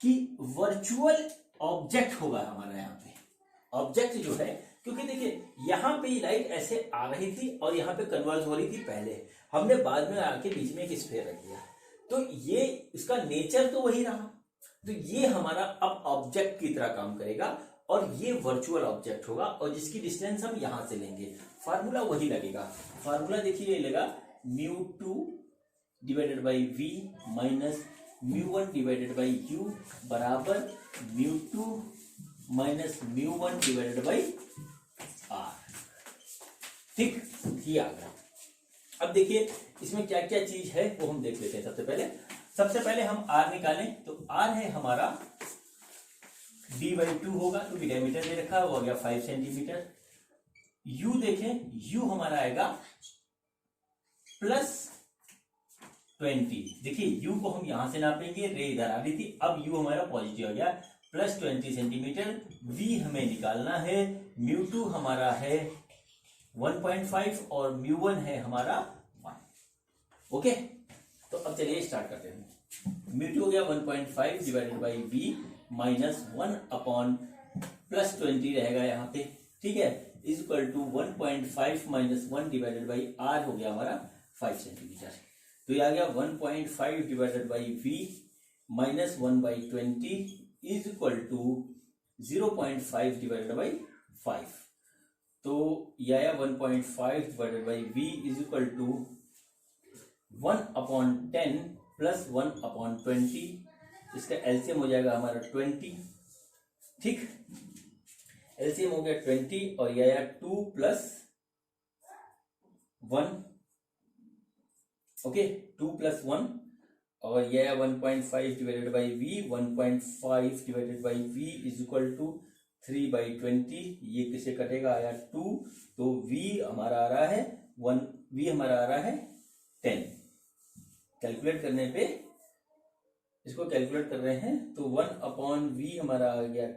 A: कि वर्चुअल ऑब्जेक्ट होगा हमारा यहाँ पे। ऑब्जेक्ट जो है, क्योंकि देखिए यहाँ पे लाइट ऐसे आ रही थी और यहाँ पे कन्वर्ज हो रही थी पहले, हमने बाद में आके बीच में एक स्फेयर रख दिया, तो ये इसका नेचर तो वही रहा। तो ये हमारा अब ऑब्जेक्ट की तरह काम करेगा और ये वर्चुअल ऑब्जेक्ट होगा, और जिसकी डिस्टेंस हम यहां से लेंगे। फार्मूला वही लगेगा। फार्मूला देखिए, ये लगा μ2 divided by v minus μ1 divided by u बराबर μ2 माइनस μ1 डिवाइडेड बाई r। ठीक, ये आ गया। अब देखिए इसमें क्या क्या चीज है वो हम देख लेते हैं। सबसे पहले हम r निकालें, तो r है हमारा d/2 होगा, क्योंकि डायमीटर दे रखा है, वो आ गया 5 सेंटीमीटर। u देखें, u हमारा आएगा +20। देखिए u को हम यहां से नापेंगे, रे इधर आ रही थी, अब u हमारा पॉजिटिव आ गया, +20 सेंटीमीटर। v हमें निकालना है, μ2 हमारा है 1.5 और μ1 है हमारा 1। ओके, तो अब चलिए स्टार्ट करते हैं। μ2 हो गया 1.5 divided by v minus 1 upon +20 रहेगा यहाँ पे। ठीक है, is equal to 1.5 minus 1 divided by r हो गया हमारा 5 सेंटीमीटर। तो ये आ गया 1.5 divided by v minus 1/20 is equal to 0.5 divided by 5। तो ये आया 1.5 divided by v is equal to 1/10 plus 1/20। इसका एलसीएम हो जाएगा हमारा 20। ठीक, एलसीएम हो गया 20 और ये आया 2 + 1। ओके, 2 + 1 और ये आया 1.5 divided by v। 1.5 divided by v is equal to 3/20। ये किसे कटेगा, आया 2, तो v हमारा आ रहा है 1, v हमारा आ रहा है 10। कैलकुलेट करने पे, इसको कैलकुलेट कर रहे हैं तो 1/v हमारा आ गया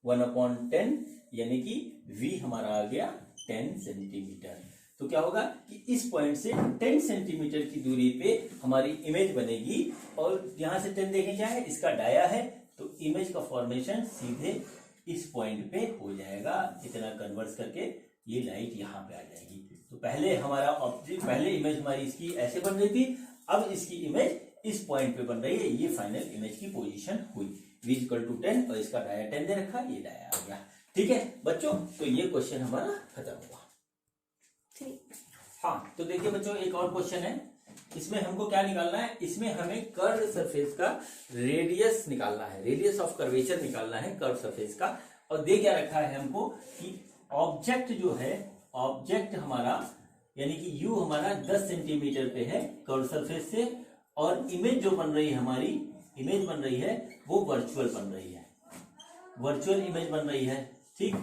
A: 1/10, यानी कि v हमारा आ गया 10 सेंटीमीटर। तो क्या होगा कि इस पॉइंट से 10 सेंटीमीटर की दूरी पे हमारी इमेज बनेगी, और यहां से 10 देखें क्या है, इसका डाया है, तो इमेज का फॉर्मेशन सीधे इस पॉइंट पे हो जाएगा। इतना कन्वर्स करके ये लाइट यहाँ पे आ जाएगी। तो पहले हमारा ऑब्जेक्ट, पहले इमेज हमारी इसकी ऐसे बन रही थी, अब इसकी इमेज इस पॉइंट पे बन रही है। ये फाइनल इमेज की पोजीशन हुई। v = 10 और इसका डाया 10 दे रखा, ये डाया आ गया। ठीक है बच्चों, तो ये क्वेश्चन हमारा खत्म हुआ। हाँ, तो देखिए बच्चों, एक और क्वेश्चन है। इसमें हमको क्या निकालना है, इसमें हमें कर्व सरफेस का रेडियस निकालना है, रेडियस ऑफ कर्वेचर निकालना है कर्व सरफेस का। और दे क्या रखा है हमको कि ऑब्जेक्ट जो है, ऑब्जेक्ट हमारा यानी कि u हमारा 10 सेंटीमीटर पे है कर्व सरफेस से, और इमेज जो बन रही है हमारी इमेज बन रही है वो वर्चुअल बन रही है, वर्चुअल इमेज बन रही है। ठीक,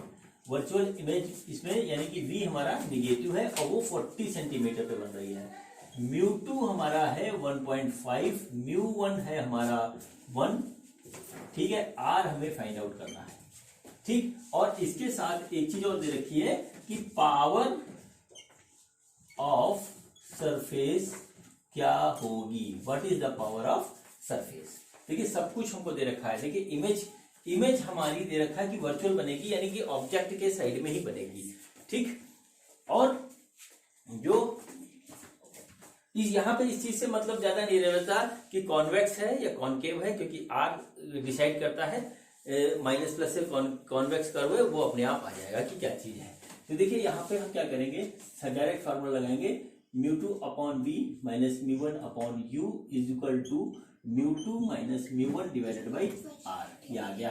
A: वर्चुअल इमेज इसमें यानी कि v हमारा निगेटिव है और वो 40 सेंटीमीटर पे बन रही है। μ2 हमारा है 1.5, μ1 है हमारा 1। ठीक है, r हमें फाइंड आउट करना है। ठीक, और इसके साथ एक चीज और दे रखी है कि पावर ऑफ सरफेस क्या होगी, what is the power of surface. देखिए सब कुछ हमको दे रखा है। देखिए इमेज हमारी दे रखा है कि वर्चुअल बनेगी यानी कि ऑब्जेक्ट के साइड में ही बनेगी। ठीक, और जो यहाँ पे इस चीज से मतलब ज्यादा नहीं रहता कि कॉन्वेक्स है या कॉनकेव है, क्योंकि आर डिसाइड करता है, माइनस प्लस से कॉन्वेक्स कर्व है वो अपने आप आ जाएगा कि क्या चीज है। तो देखिए यहाँ पे हम क्या करेंगे, डायरेक्ट फार्मूला लगाएंगे, μ2 upon v minus μ1 upon u is equal to μ2 minus μ1 divided by r। ये आ गया।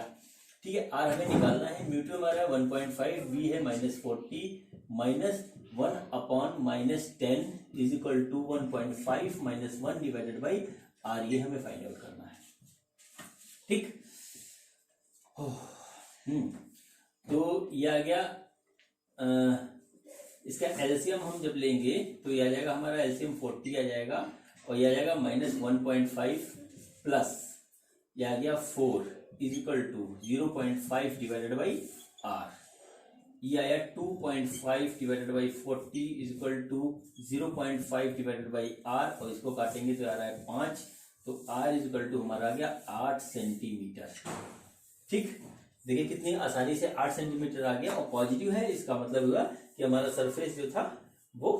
A: ठीक है, r हमें निकालना है, μ2 हमारा 1.5, v है -40 minus 1 upon -10 is equal to 1.5 minus 1 divided by r। ये हमें फाइंड आउट करना है। ठीक, तो ये आ गया। इसका एलसीएम हम जब लेंगे तो ये आ जाएगा हमारा एलसीएम 40 आ जाएगा और ये आ जाएगा -1.5 प्लस ये आ गया 4 is equal to 0.5 divided by r। ये आया 2.5 divided by 40 is equal to 0.5 divided by r और इसको काटेंगे तो आ रहा है 5, तो r इज इक्वल टू हमारा आ गया 8 सेंटीमीटर। ठीक, देखिए कितनी आसानी से 8 सेंटीमीटर आ गया और पॉजिटिव है, इसका मतलब हुआ कि हमारा सरफेस जो था वो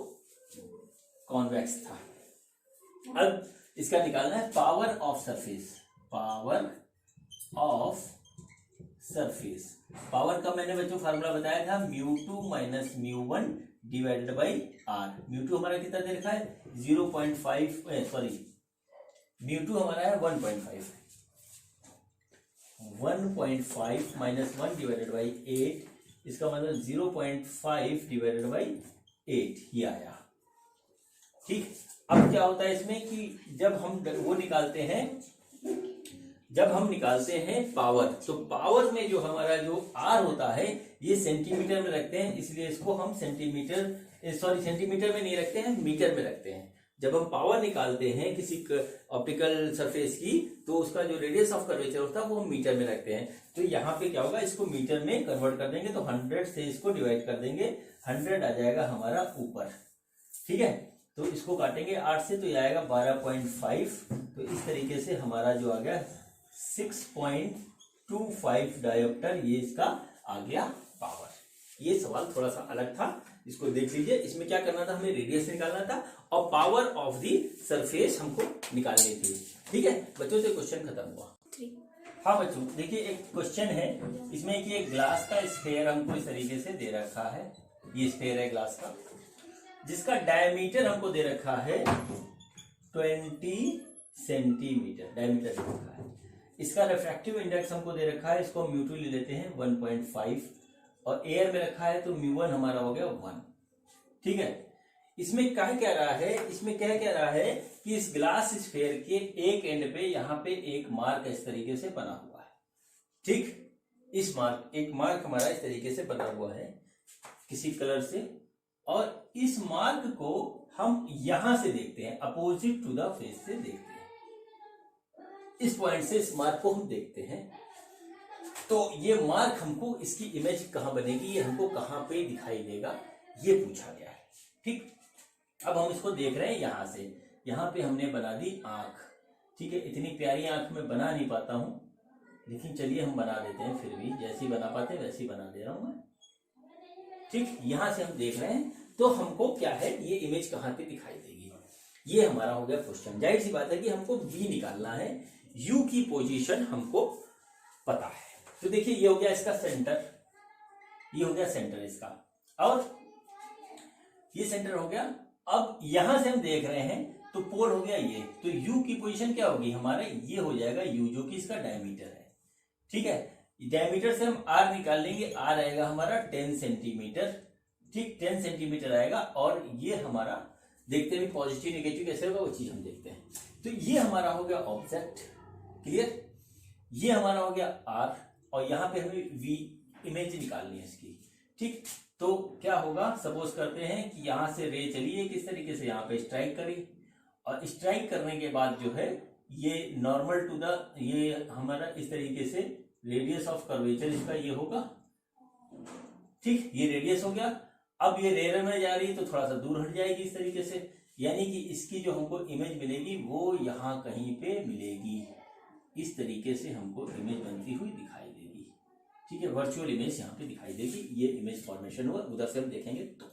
A: कॉन्वेक्स था। अब इसका निकालना है power of surface, power of surface. Power का मैंने बच्चों फार्मूला बताया था, μ2 माइनस μ1 डिवाइडेड बाई r। μ2 हमारा कितना दे रखा है 0.5, सॉरी μ2 हमारा है 1.5 माइनस 1 डिवाइडेड बाई 8, इसका मतलब 0.5 डिवाइडेड बाई 8 ही आया। ठीक, अब क्या होता है इसमें कि जब हम वो निकालते हैं, जब हम निकालते हैं पावर, तो पावर में जो हमारा जो आर होता है ये सेंटीमीटर में रखते हैं, इसलिए इसको हम सेंटीमीटर में नहीं रखते हैं, मीटर में रखते हैं। जब हम पावर निकालते हैं किसी ऑप्टिकल सरफेस की तो उसका जो रेडियस ऑफ कर्वेचर होता है वो हम मीटर में रखते हैं। तो यहाँ पे क्या होगा, इसको मीटर में कन्वर्ट कर देंगे तो 100 से इसको डिवाइड कर देंगे, 100 आ जाएगा हमारा ऊपर। ठीक है, तो इसको काटेंगे 8 से तो ये आएगा 12.5, तो इस तरीके से हमारा जो आ गया 6.25 डायोप्टर, ये इसका आ गया पावर। ये सवाल थोड़ा सा अलग था, इसको देख लीजिए। इसमें क्या करना था, हमें रेडियस निकालना था और पावर ऑफ दी सरफेस हमको निकालनी थी। ठीक है बच्चों, से क्वेश्चन खत्म हुआ। हाँ बच्चों, देखिए एक क्वेश्चन है इसमें कि एक ग्लास का स्फेयर हमको इस तरीके से दे रखा है, ये स्फेयर है ग्लास का, जिसका डायमीटर हमको दे रखा है 20 सेंटीमीटर डायमीटर दे रखा है। इसका रिफ्रैक्टिव इंडेक्स हमको दे रखा है, इसको μ2 ले लेते हैं 1.5 और एयर में रखा है तो μ1 हमारा हो गया 1। ठीक है, इसमें क्या कह रहा है, इसमें क्या कह रहा है कि इस ग्लास स्फेयर के एक एंड पे यहाँ पे एक मार्क इस तरीके से बना हुआ है। ठीक, इस एक मार्क हमारा इस तरीके से बना हुआ है किसी कलर से, और इस मार्क को हम यहां से देखते हैं, अपोजिट टू द फेस से देखते हैं। इस पॉइंट से इस मार्क को हम देखते हैं, तो ये मार्क हमको, इसकी इमेज कहां बनेगी, ये हमको कहां पे दिखाई देगा, ये पूछा गया है। ठीक, अब हम इसको देख रहे हैं यहां से, यहां पे हमने बना दी आंख। ठीक है, इतनी प्यारी आंख में बना नहीं पाता हूं, लेकिन चलिए हम बना देते हैं, फिर भी जैसी बना पाते वैसी बना दे रहा हूं मैं। ठीक, यहां से हम देख रहे हैं तो हमको क्या है, ये इमेज कहां पे दिखाई देगी, ये हमारा हो गया क्वेश्चन। जाहिर सी बात है कि हमको V निकालना है, U की पोजीशन हमको पता है। तो देखिए ये हो गया इसका सेंटर, ये हो गया सेंटर इसका, और ये सेंटर हो गया। अब यहां से हम देख रहे हैं तो पोल हो गया ये, तो U की पोजीशन क्या होगी हमारा, ये हो जाएगा U, जो कि इसका डायमीटर है। ठीक है, डायमीटर से हम R निकाल लेंगे, R आएगा हमारा 10 सेंटीमीटर। ठीक, 10 सेंटीमीटर आएगा, और ये हमारा देखते हैं पॉजिटिव नेगेटिव कैसे होगा वो चीज हम देखते हैं। तो ये हमारा हो गया ऑब्जेक्ट, क्लियर? ये हमारा हो गया आर, और यहाँ पे हमें वी इमेज निकालनी है इसकी। ठीक, तो क्या होगा, सपोज करते हैं कि यहां से रे चली है किस तरीके से, यहाँ पे स्ट्राइक करी, और स्ट्राइक करने के बाद जो है ये नॉर्मल टू द, ये हमारा इस तरीके से रेडियस ऑफ कर्वेचर इसका ये होगा। ठीक, ये रेडियस हो गया। अब ये रेयर में जा रही है तो थोड़ा सा दूर हट जाएगी इस तरीके से, यानी कि इसकी जो हमको इमेज मिलेगी वो यहाँ कहीं पे मिलेगी। इस तरीके से हमको इमेज बनती हुई दिखाई देगी। ठीक है, वर्चुअल इमेज यहाँ पे दिखाई देगी। ये इमेज फॉर्मेशन हुआ, उधर से हम देखेंगे तो।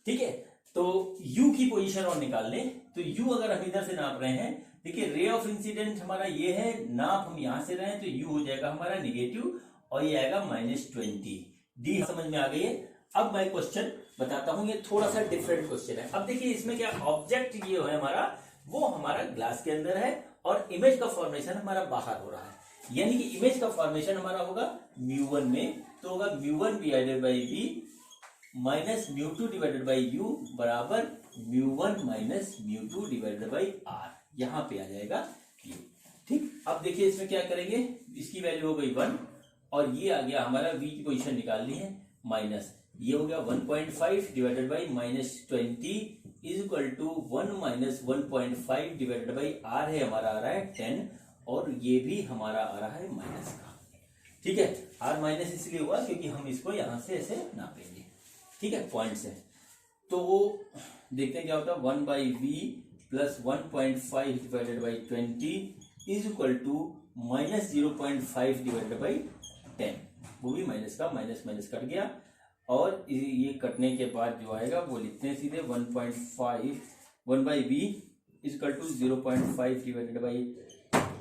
A: ठीक है, तो U की पोजीशन और निकाल लें। तो U अगर हम इधर से नाप रहे हैं, देखिए रे ऑफ इंसिडेंट हमारा ये है, नाप हम यहां से रहे हैं, तो U हो जाएगा हमारा नेगेटिव, और ये आएगा -20। डी समझ में आ गई है? अब मैं क्वेश्चन बताता हूं, ये थोड़ा सा डिफरेंट क्वेश्चन है। अब देखिए इसमें क्या, ऑब्जेक्ट ये है हमारा, वो हमारा ग्लास के अंदर है, और इमेज का फॉर्मेशन हमारा बाहर हो रहा है, यानी कि इमेज का फॉर्मेशन हमारा होगा μ1 में, तो होगा μ1 divided by v minus μ2 divided by u बराबर μ1 माइनस μ2 डिवाइडेड बाई r, यहां पे आ जाएगा ये। ठीक, अब देखिए इसमें क्या करेंगे, इसकी वैल्यू हो गई 1, और ये आ गया हमारा v की पोजीशन निकालनी है, माइनस ये हो गया 1.5 divided by -20 is equal to 1 minus 1.5 divided by r है हमारा आ रहा है 10, और ये भी हमारा आ रहा है माइनस का। ठीक है, r माइनस इसलिए हुआ क्योंकि हम इसको यहां से ऐसे नापेंगे। ठीक है, पॉइंट से तो देखते हैं क्या होता है, 1 by v plus 1.5 divided by 20 is equal to minus 0.5 divided by 10, वो भी माइनस का माइनस माइनस कट गया, और ये कटने के बाद जो आएगा वो लिखते हैं सीधे 1.5 1 by v is equal to 0.5 divided by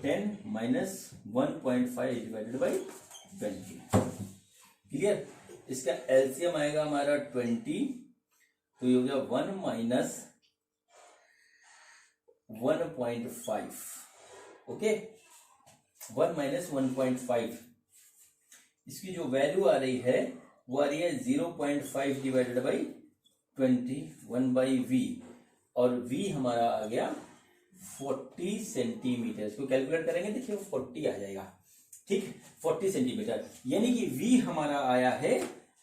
A: 10 minus 1.5 divided by 20। Clear? इसका एलसीएम आएगा हमारा 20, तो ये हो गया 1 माइनस 1.5। ओके, 1 माइनस 1.5, इसकी जो वैल्यू आ रही है वो आ रही है 0.5 डिवाइडेड बाई 20, 1 बाई वी, और v हमारा आ गया 40 सेंटीमीटर। इसको कैलकुलेट करेंगे, देखिए 40 आ जाएगा। ठीक, 40 सेंटीमीटर, यानी कि v हमारा आया है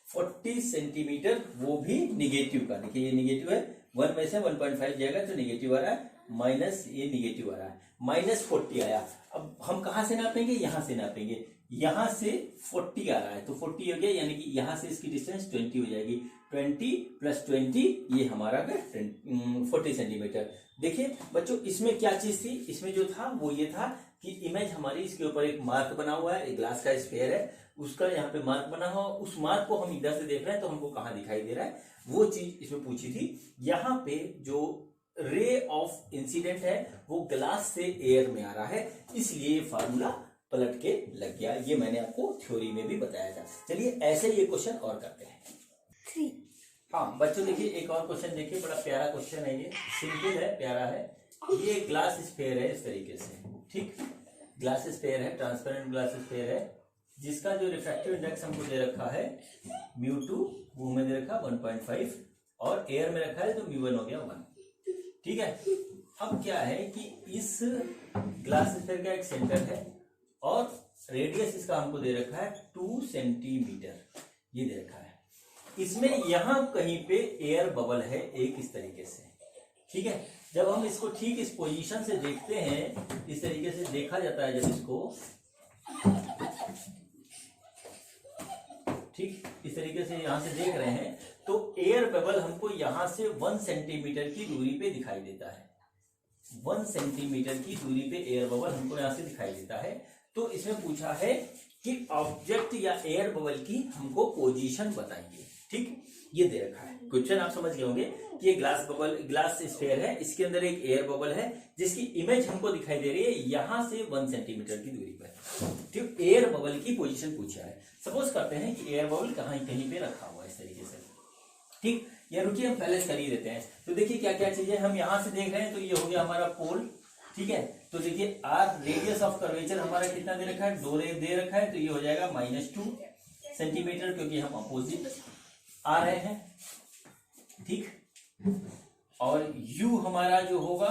A: 40 सेंटीमीटर, वो भी निगेटिव का। देखिए ये निगेटिव है, 1 में से 1.5 जाएगा तो निगेटिव आ रहा है, माइनस ये निगेटिव आ रहा है, -40 आया। अब हम कहां से नापेंगे, यहां से नापेंगे, यहां से 40 आ रहा है तो 40 हो गया, यानी कि यहां से इसकी डिस्टेंस 20 हो जाएगी, 20 प्लस 20 ये हमारा 40 सेंटीमीटर। देखिए बच्चों, इसमें क्या चीज थी, इसमें जो था वो ये था कि इमेज हमारी, इसके ऊपर एक मार्क बना हुआ है, एक ग्लास का स्फीयर है, उसका यहाँ पे मार्क बना हुआ, उस मार्क को हम इधर से देख रहे हैं तो हमको कहाँ दिखाई दे रहा है, वो चीज इसमें पूछी थी। यहाँ पे जो रे ऑफ इंसिडेंट है वो ग्लास से एयर में आ रहा है, इसलिए फार्मूला पलट के लग गया। ये मैंने आपको थ्योरी में भी बताया था। चलिए ऐसे ये क्वेश्चन और करते हैं।
B: 3।
A: हाँ बच्चों, देखिए एक और क्वेश्चन देखिए, बड़ा प्यारा क्वेश्चन है, ये सिंपल है, प्यारा है। ये ग्लास स्फीयर है इस तरीके से, ठीक, ग्लास स्फीयर है, ट्रांसपेरेंट ग्लास स्फीयर है, जिसका जो रिफ्रैक्टिव इंडेक्स हमको दे रखा है μ2, वो में दे रखा 1.5, और एयर में रखा है तो μ1 हो गया 1। ठीक है, अब क्या है कि इस ग्लास स्फीयर का एक सेंटर है और रेडियस इसका हमको दे रखा है 2 सेंटीमीटर, ये दे रखा है। इसमें यहां कहीं पे एयर बबल है एक इस तरीके से। ठीक है, जब हम इसको ठीक इस पोजीशन से देखते हैं, इस तरीके से देखा जाता है, जब इसको ठीक इस तरीके से यहां से देख रहे हैं तो एयर बबल हमको यहां से 1 सेंटीमीटर की दूरी पे दिखाई देता है। 1 सेंटीमीटर की दूरी पे एयर बबल हमको यहां से दिखाई देता है। तो इसमें पूछा है कि ऑब्जेक्ट या एयर बबल की हमको पोजीशन बताइए। ठीक, ये दे रखा है क्वेश्चन, आप समझ गए होंगे कि ये ग्लास स्फीयर है, इसके अंदर एक एयर बबल है जिसकी इमेज हमको दिखाई दे रही है यहां से 1 सेंटीमीटर की दूरी पर। ठीक, एयर बबल की पोजीशन पूछा है। सपोज करते हैं कि एयर बबल कहीं पे रखा हुआ है इस तरीके से। ठीक, या रुकिए हम पहले कर ही देते हैं। तो देखिए क्या क्या चीजें हम यहां से देख रहे हैं, तो ये हो गया हमारा पोल। ठीक है, तो देखिए आर रेडियस ऑफ कर्वेचर हमारा कितना दे रखा है, 2 दे रखा है, तो ये हो जाएगा -2 सेंटीमीटर, क्योंकि हम अपोजिट आ रहे हैं। ठीक, और u हमारा जो होगा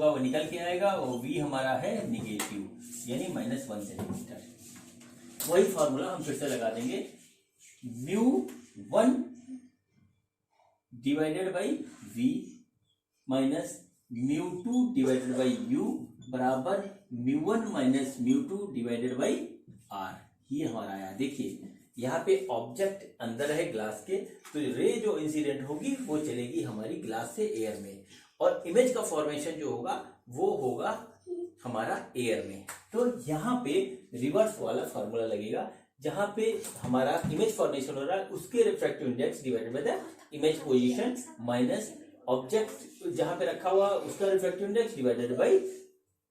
A: वो निकल के आएगा, और v हमारा है निगेटिव यानी -1 सेंटीमीटर। वही फॉर्मूला हम फिर से लगा देंगे, μ1 divided by v minus μ2 divided by u बराबर μ1 माइनस μ2 डिवाइडेड बाई r। ये हमारा आया। देखिए यहाँ पे ऑब्जेक्ट अंदर है ग्लास के, तो रे जो इंसिडेंट होगी वो चलेगी हमारी ग्लास से एयर में, और इमेज का फॉर्मेशन जो होगा वो होगा हमारा एयर में। तो यहाँ पे रिवर्स वाला फॉर्मूला लगेगा, जहां पे हमारा इमेज फॉर्मेशन हो रहा है उसके refractive index divided by the image position minus object जहां पे रखा हुआ उसका refractive index divided by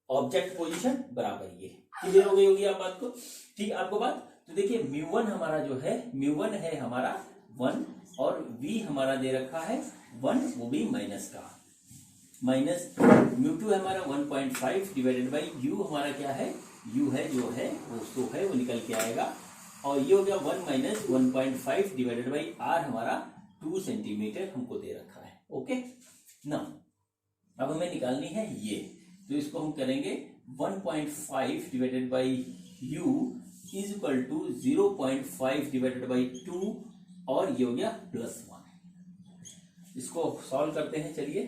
A: object position बराबर। ये क्लियर हो गई होगी आप बात को? ठीक आपको बात। तो देखिए μ1 हमारा जो है, μ1 है हमारा 1 और v हमारा दे रखा है 1, वो भी माइनस का, माइनस μ2 है हमारा 1.5 डिवाइडेड बाई u हमारा क्या है, u है जो है वो है वो निकल के आएगा, और ये हो गया 1 माइनस 1.5 डिवाइडेड बाई r हमारा 2 सेंटीमीटर हमको दे रखा है। ओके ना, अब हमें निकालनी है ये, तो इसको हम करेंगे 1.5 divided by u is equal to 0.5 divided by 2, और ये हो गया +1। इसको सॉल्व करते हैं चलिए,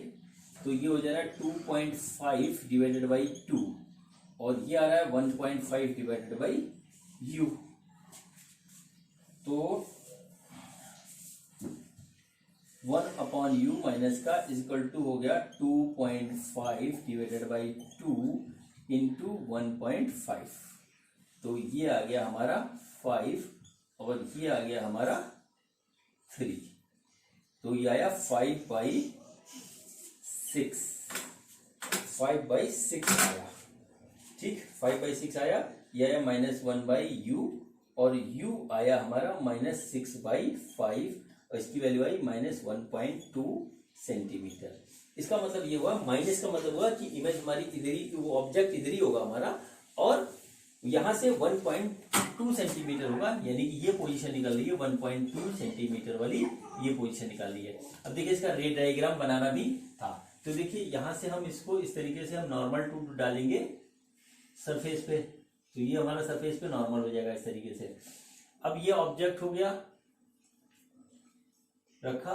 A: तो ये हो जा रहा है 2.5 डिवाइडेड बाई 2, और ये आ रहा है 1.5 डिवाइडेड बाई u, तो 1/u माइनस का इज इक्वल टू हो गया 2.5 डिवाइडेड बाई 2 इंटू 1.5, तो ये आ गया हमारा 5 और ये आ गया हमारा 3, तो ये आया 5/6, 5/6 आया। ठीक, 5/6 आया। ये आया -1/u, और u आया हमारा -6/5, और इसकी वैल्यू आई -1.2 सेंटीमीटर। इसका मतलब ये हुआ, माइनस का मतलब हुआ कि इमेज हमारी इधर ही, वो ऑब्जेक्ट इधर ही होगा हमारा, और यहां से 1.2 सेंटीमीटर होगा, यानी कि ये पोजीशन निकल रही है 1.2 सेंटीमीटर वाली, ये पोजीशन निकाल ली है। अब देखिए इसका रे डायग्राम बनाना भी था, तो देखिए यहां से हम इसको इस तरीके से हम नॉर्मल टू डालेंगे सरफेस पे, तो ये हमारा सरफेस पे नॉर्मल हो जाएगा इस तरीके से। अब ये ऑब्जेक्ट हो गया रखा,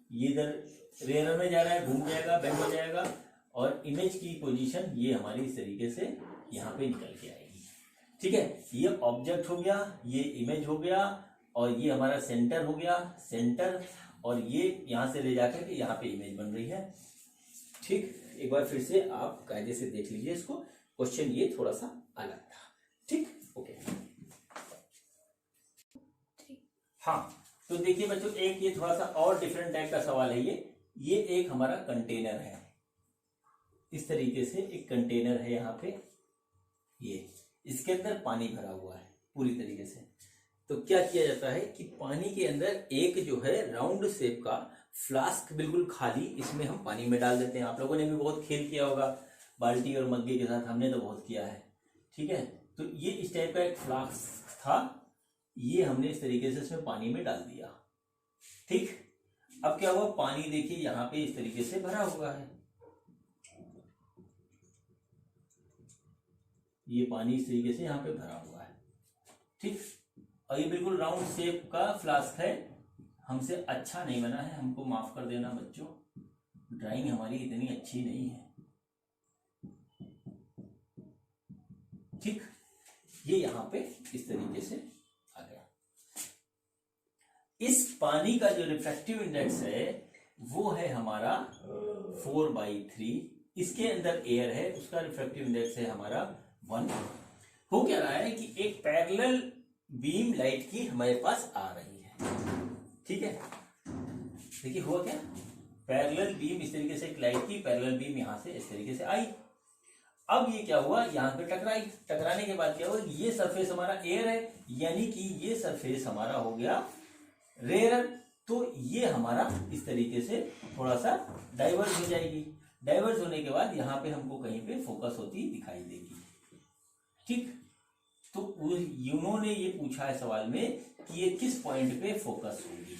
A: ये इधर रेयर में जा रहा है, घूम जाएगा, बेंड हो जाएगा, और इमेज की पोजीशन ये हमारी इस तरीके से यहाँ पे निकल के आएगी। ठीक है, ये ऑब्जेक्ट हो गया, ये इमेज हो गया, और ये हमारा सेंटर हो गया, सेंटर, और ये यहां से ले जाकर के यहाँ पे इमेज बन रही है। ठीक, एक बार फिर से आप कायदे से देख लीजिए इसको, क्वेश्चन ये थोड़ा सा अलग था। ठीक, ओके। हाँ, तो देखिए बच्चों, एक ये थोड़ा सा और डिफरेंट टाइप का सवाल है। ये एक हमारा कंटेनर है, इस तरीके से एक कंटेनर है यहाँ पे, ये इसके अंदर पानी भरा हुआ है पूरी तरीके से। तो क्या किया जाता है कि पानी के अंदर एक जो है राउंड शेप का फ्लास्क बिल्कुल खाली, इसमें हम पानी में डाल देते हैं। आप लोगों ने भी बहुत खेल किया होगा बाल्टी और मग्गे के साथ, हमने तो बहुत किया है। ठीक है, तो ये इस टाइप का एक फ्लास्क था, ये हमने इस तरीके से इसमें पानी में डाल दिया। ठीक, अब क्या हुआ, पानी देखिए यहाँ पे इस तरीके से भरा हुआ है, ये पानी इस तरीके से यहाँ पे भरा हुआ है। ठीक, और ये बिल्कुल राउंड शेप का फ्लास्क है, हमसे अच्छा नहीं बना है, हमको माफ कर देना बच्चों, ड्राइंग हमारी इतनी अच्छी नहीं है। ठीक, ये यहाँ पे इस तरीके से आ गया। इस पानी का जो रिफ्रैक्टिव इंडेक्स है वो है हमारा 4/3, इसके अंदर एयर है, उसका रिफ्रैक्टिव इंडेक्स है हमारा 1। हो क्या रहा है कि एक पैरेलल बीम लाइट की हमारे पास आ रही है। ठीक है, देखिए हुआ क्या, पैरेलल बीम इस तरीके से, एक लाइट की पैरेलल बीम यहां से इस तरीके से आई। अब ये क्या हुआ, यहां पे टकराई, टकराने के बाद क्या हुआ, ये सरफेस हमारा एयर है, यानी कि ये सरफेस हमारा हो गया रेयर, तो ये हमारा इस तरीके से थोड़ा सा डाइवर्ज हो जाएगी। डाइवर्ज होने के बाद यहाँ पे हमको कहीं पे फोकस होती दिखाई देगी। ठीक, तो उन्होंने ये पूछा है सवाल में कि ये किस पॉइंट पे फोकस होगी,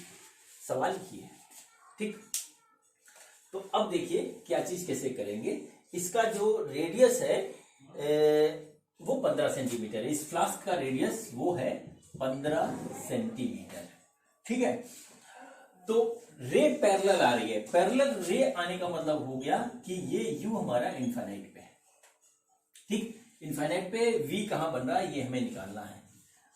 A: सवाल ये है। ठीक, तो अब देखिए क्या चीज कैसे करेंगे। इसका जो रेडियस है वो 15 सेंटीमीटर है। इस फ्लास्क का रेडियस वो है 15 सेंटीमीटर, ठीक है। तो रे पैरेलल आ रही है। पैरेलल रे आने का मतलब हो गया कि ये यू हमारा इनफाइनाइट पे है, ठीक। इनफाइनाइट पे वी कहां बन रहा है ये हमें निकालना है।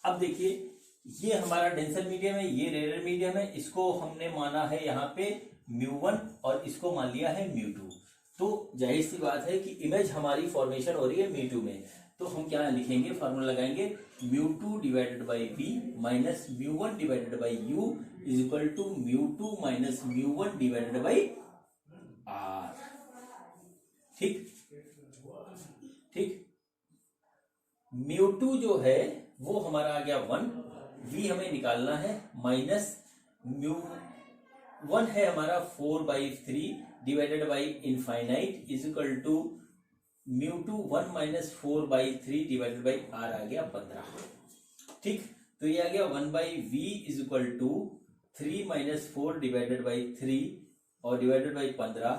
A: अब देखिए ये हमारा डेंसर मीडियम है, ये रेयर मीडियम है। इसको हमने माना है यहाँ पे μ1 और इसको मान लिया है μ2। तो जाहिर सी बात है कि इमेज हमारी फॉर्मेशन हो रही है μ2 में। तो हम क्या लिखेंगे, फार्मूला लगाएंगे μ2 divided by v minus μ1 divided by u is equal to μ2 minus μ1 divided by r, ठीक ठीक। μ2 जो है वो हमारा आ गया 1, v हमें निकालना है माइनस μ1 है हमारा 4/3 divided by infinite is equal to μ2 1 minus 4/3 divided by r आ गया 15, ठीक। तो ये आ गया 1/v is equal to 3 minus 4 divided by 3 और डिवाइडेड बाई 15।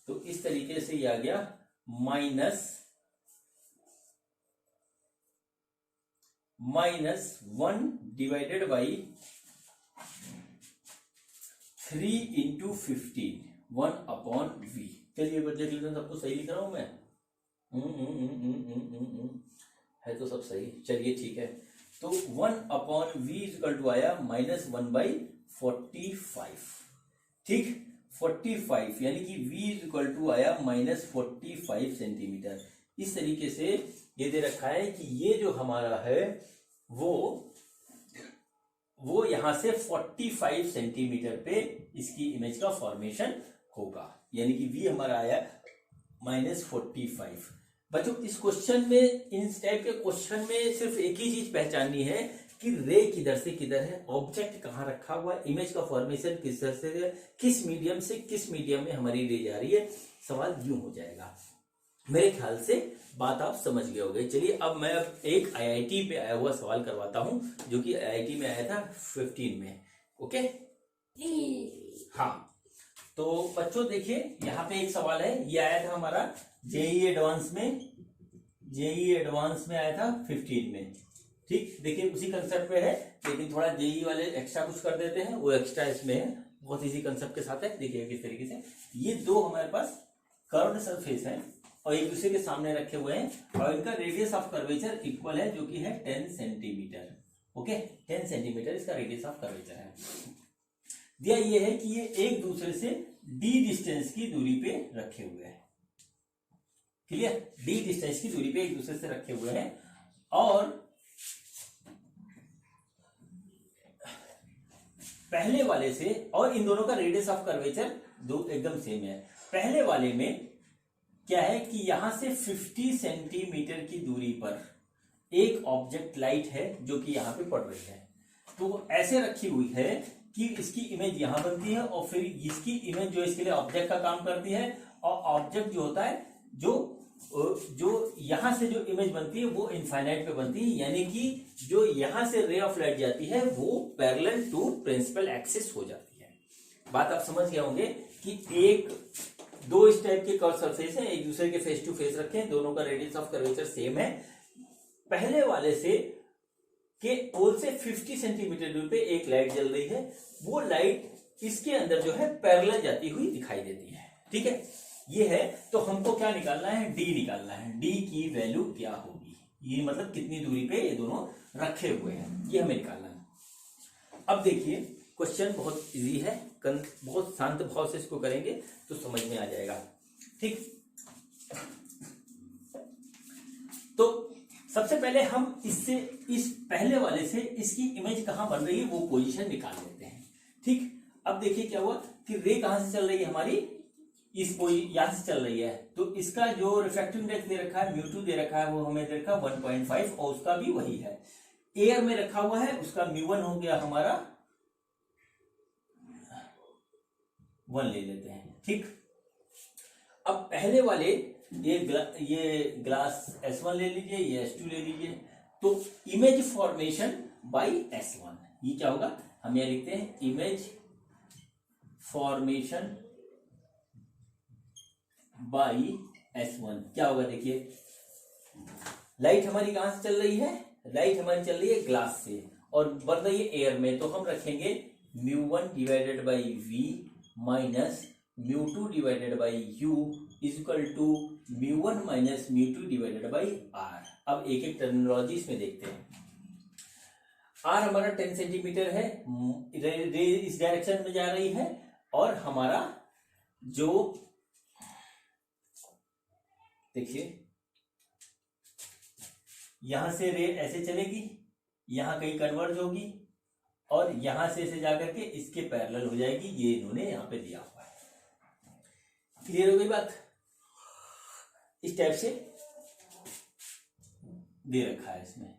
A: तो इस तरीके से ये आ गया -1 डिवाइडेड बाई 3 इंटू 15 1/v। चलिए बच्चे सबको सही लिख रहा हूं मैं। है तो सब सही, चलिए ठीक है। तो 1/v इक्वल टू आया -1/45, ठीक। 45 यानी कि v इक्वल टू आया -45 सेंटीमीटर। इस तरीके से ये दे रखा है कि ये जो हमारा है वो यहां से 45 सेंटीमीटर पे इसकी इमेज का फॉर्मेशन होगा, यानी कि v हमारा आया -45। बच्चों इस क्वेश्चन में, इस टाइप के क्वेश्चन में सिर्फ एक ही चीज पहचाननी है कि रे किधर से किधर है, ऑब्जेक्ट कहां रखा हुआ है, इमेज का फॉर्मेशन किस तरह से है, किस मीडियम से किस मीडियम में हमारी रे जा रही है। सवाल यूं हो जाएगा। मेरे ख्याल से बात आप समझ गए होंगे। चलिए अब मैं एक आईआईटी पे आया हुआ सवाल करवाता हूं, जो कि आईआईटी में आया था 15 में। ओके हाँ, तो बच्चों देखिए यहाँ पे एक सवाल है, ये आया था हमारा जेईई एडवांस में आया था 15 में, ठीक। देखिए उसी कंसेप्ट पे है, लेकिन थोड़ा जेईई वाले एक्स्ट्रा कुछ कर देते हैं, वो एक्स्ट्रा इसमें है, बहुत इजी कंसेप्ट के साथ है। देखिए किस तरीके से ये दो हमारे पास कर्व्ड सरफेस है और एक दूसरे के सामने रखे हुए हैं और इनका रेडियस ऑफ कर्वेचर इक्वल है, जो कि है 10 सेंटीमीटर। ओके 10 सेंटीमीटर इसका रेडियस ऑफ कर्वेचर है। दिया ये है कि ये एक दूसरे से d डिस्टेंस की दूरी पे रखे हुए हैं, क्लियर। d डिस्टेंस की दूरी पे एक दूसरे से रखे हुए हैं और पहले वाले से, और इन दोनों का रेडियस ऑफ कर्वेचर दो एकदम सेम है। पहले वाले में क्या है कि यहां से 50 सेंटीमीटर की दूरी पर एक ऑब्जेक्ट लाइट है जो कि यहां पे पड़ रही है। तो वो ऐसे रखी हुई है कि इसकी इमेज यहां बनती है और फिर इसकी इमेज जो इसके लिए ऑब्जेक्ट का काम करती है, और ऑब्जेक्ट जो होता है जो यहां से जो इमेज बनती है वो इनफाइनाइट पे बनती है, यानी कि जो यहां से रे ऑफ लाइट जाती है वो पैरेलल टू प्रिंसिपल एक्सिस हो जाती है। बात आप समझ गए होंगे कि दो इस टाइप के कर्व सरफेस हैं, एक दूसरे के फेस टू फेस रखे हैं, दोनों का रेडियस ऑफ कर्वेचर सेम है। पहले वाले से के पोल से 50 सेंटीमीटर दूर पे एक लाइट जल रही है, वो लाइट इसके अंदर जो है पैरेलल जाती हुई दिखाई देती है, ठीक है। ये है, तो हमको क्या निकालना है, डी निकालना है। डी की वैल्यू क्या होगी, ये मतलब कितनी दूरी पे ये दोनों रखे हुए हैं, ये हमें निकालना है। अब देखिए क्वेश्चन बहुत इजी है, बहुत शांत भाव से इसको करेंगे तो समझ में आ जाएगा, ठीक। तो सबसे पहले हम इस पहले वाले से इसकी इमेज कहां बन रही है वो पोजीशन निकाल लेते हैं, ठीक। अब देखिए क्या हुआ कि रे कहां से चल रही है हमारी, यहां से चल रही है, तो इसका जो रिफ्रैक्टिव इंडेक्स दे रखा है μ2 दे रखा है, वो हमें दे रखा 1.5 और उसका भी वही है। एयर में रखा हुआ है, उसका μ1 हो गया हमारा 1 ले लेते हैं, ठीक। अब पहले वाले ये ग्लास S1 ले लीजिए, ये S2 ले लीजिए, तो इमेज फॉर्मेशन बाय S1, ये क्या होगा, हम यह लिखते हैं इमेज फॉर्मेशन बाई S1 क्या होगा देखिए, लाइट हमारी कहां से चल रही है, लाइट हमारी चल रही है ग्लास से और बढ़ रही है एयर में, तो हम रखेंगे μ1 divided by V minus μ2 divided by U is equal to μ1 minus μ2 divided by R। अब एक एक टर्मिनोलॉजी इसमें देखते हैं। R हमारा 10 सेंटीमीटर है, रे इस डायरेक्शन में जा रही है और हमारा जो देखिए यहां से रे ऐसे चलेगी, यहां कहीं कन्वर्ज होगी और यहां से ऐसे जाकर के इसके पैरेलल हो जाएगी, ये इन्होंने यहां पे दिया हुआ है। क्लियर हो गई बात, इस टाइप से दे रखा है इसमें।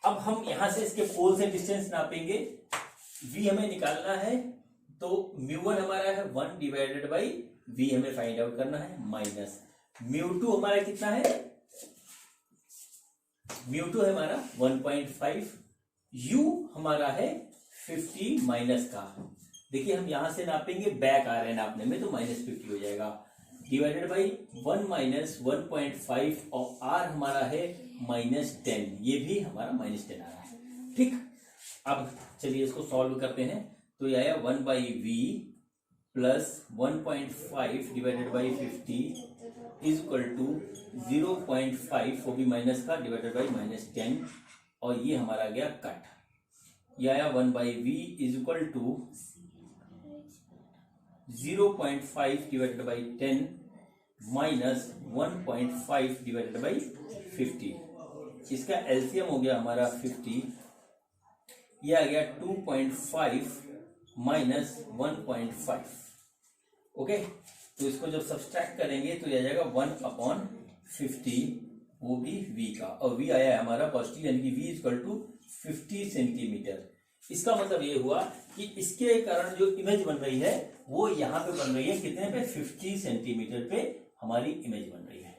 A: अब हम यहां से इसके पोल से डिस्टेंस नापेंगे, v हमें निकालना है, तो μ1 हमारा है 1 डिवाइडेड बाई v हमें फाइंड आउट करना है, माइनस μ2 हमारा कितना है, μ2 है हमारा 1.5, u हमारा है 50 माइनस का, देखिए हम यहां से नापेंगे, बैक आ रहे हैं नापने में, तो -50 हो जाएगा, डिवाइडेड बाई 1 माइनस 1.5 और r हमारा है -10, ये भी हमारा -10 आ रहा है। ठीक, अब चलिए इसको सॉल्व करते हैं, तो यह आया 1 by v plus 1.5 divided by 50 is equal to 0.5 वो भी माइनस का डिवाइडेड बाई -10 और ये हमारा आ गया कट, यह आया 1 by v is equal to 0.5 divided by 10 minus 1.5 divided by 50, इसका एलसीएम हो गया हमारा 50, यह आ गया 2.5 माइनस 1.5। ओके, तो इसको जब सब्सट्रैक्ट करेंगे तो यह आ जाएगा 1/50, वो भी v का, और v आया है हमारा पॉजिटिव, यानी कि v is equal to 50 centimetre. इसका मतलब ये हुआ कि इसके कारण जो इमेज बन रही है वो यहाँ पे बन रही है कितने पे, 50 सेंटीमीटर पे हमारी इमेज बन रही है।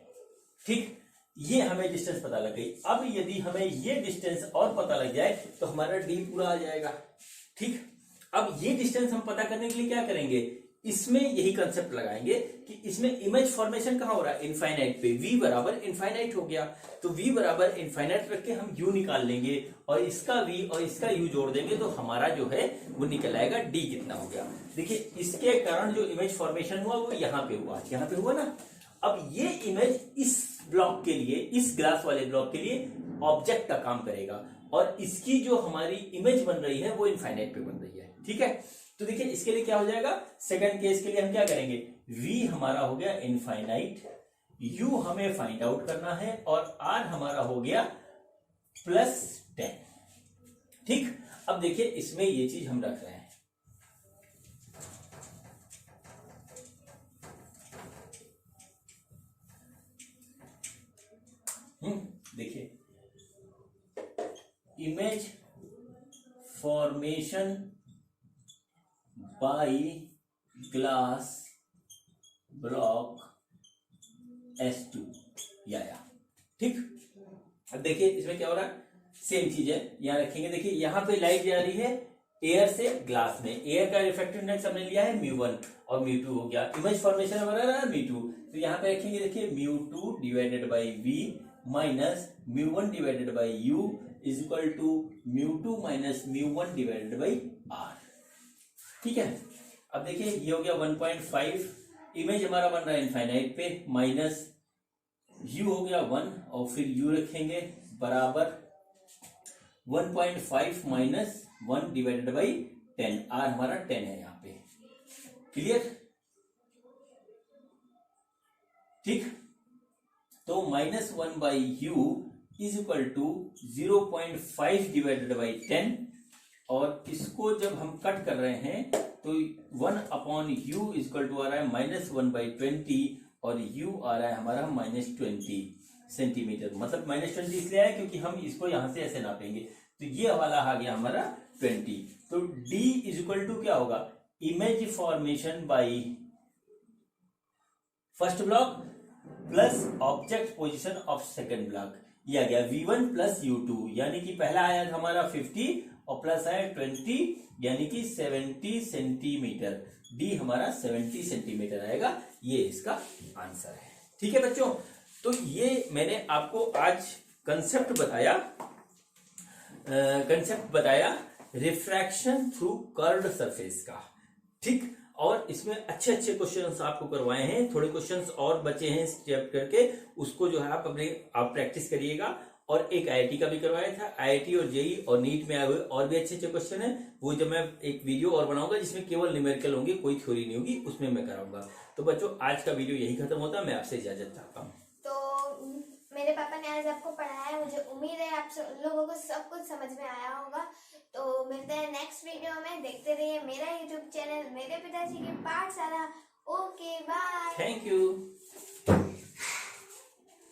A: ठीक, ये हमें डिस्टेंस पता लग गई। अब यदि हमें ये डिस्टेंस और पता लग जाए तो हमारा डी पूरा आ जाएगा। ठीक, अब ये डिस्टेंस हम पता करने के लिए क्या करेंगे, इसमें यही कंसेप्ट लगाएंगे कि इसमें इमेज फॉर्मेशन कहां हो रहा है, इनफाइनाइट पे, v बराबर इनफाइनाइट हो गया, तो v बराबर इनफाइनाइट रख के हम u निकाल लेंगे और इसका v और इसका u जोड़ देंगे, तो हमारा जो है वो निकल आएगा d कितना हो गया। देखिए इसके कारण जो इमेज फॉर्मेशन हुआ वो यहाँ पे हुआ, यहाँ पे हुआ ना। अब ये इमेज इस ब्लॉक के लिए, इस ग्लास वाले ब्लॉक के लिए ऑब्जेक्ट का काम करेगा और इसकी जो हमारी इमेज बन रही है वो इनफाइनाइट पे बन रही है। ठीक है, तो देखिए इसके लिए क्या हो जाएगा, सेकंड केस के लिए हम क्या करेंगे, v हमारा हो गया इनफाइनाइट, u हमें फाइंड आउट करना है और r हमारा हो गया +10। ठीक, अब देखिए इसमें ये चीज हम रख रहे हैं, देखिए image formation by glass block S2 या। ठीक, अब देखिए इसमें क्या हो रहा है, सेम चीज है, यहां रखेंगे। देखिए यहां पे लाइट जा रही है एयर से ग्लास में, एयर का रिफ्रैक्टिव इंडेक्स हमने लिया है μ1 और μ2 हो गया, इमेज फॉर्मेशन हमारा रहा μ2, तो यहां पे रखेंगे देखिए μ2 divided by v minus μ1 divided by u is equal to μ2 minus μ1 divided by r। ठीक है, अब देखिए ये हो गया 1.5, इमेज हमारा बन रहा है इनफाइनाइट पे, माइनस u हो गया 1 और फिर u रखेंगे बराबर 1.5 माइनस 1 डिवाइडेड बाई 10, r हमारा 10 है यहाँ पे। क्लियर, ठीक, तो -1 by u is equal to 0.5 divided by 10 और इसको जब हम कट कर रहे हैं तो 1/u इज इक्वल टू आ रहा है -1 बाई 20 और u आ रहा है हमारा -20 सेंटीमीटर, मतलब -20 इसलिए आया क्योंकि हम इसको यहां से ऐसे नापेंगे, तो ये वाला आ गया हमारा 20। तो d इज इक्वल टू क्या होगा, image formation by first block plus object position of second block, ये आ गया v1 प्लस u2, यानी कि पहला आया था हमारा 50 और प्लस है 20 यानी कि 70 सेंटीमीटर। डी हमारा 70 सेंटीमीटर आएगा, ये इसका आंसर है। ठीक है बच्चों, तो ये मैंने आपको आज कंसेप्ट बताया रिफ्रैक्शन थ्रू कर्व्ड सरफेस का। ठीक, और इसमें अच्छे अच्छे क्वेश्चंस आपको करवाए हैं, थोड़े क्वेश्चंस और बचे हैं स्टेप करके, उसको जो है आप प्रैक्टिस करिएगा। और एक आईआईटी का भी करवाया था, आईआईटी और जेई और नीट में आए हुए और भी अच्छे अच्छे क्वेश्चन हैं, वो जब मैं एक वीडियो और बनाऊंगा जिसमें केवल न्यूमेरिकल होंगे, कोई थ्योरी नहीं होगी, उसमें मैं कराऊंगा। तो बच्चों आज का वीडियो यही खत्म होता है, मैं आपसे इजाजत चाहता हूँ।
B: तो मेरे पापा ने आज आपको पढ़ाया, मुझे उम्मीद है आप लोगों को सब कुछ समझ में आया होगा। तो मिलते हैं नेक्स्ट वीडियो में, देखते रहिए मेरा यूट्यूब चैनल मेरे पिताजी की पाठशाला। Okay bye,
A: thank you.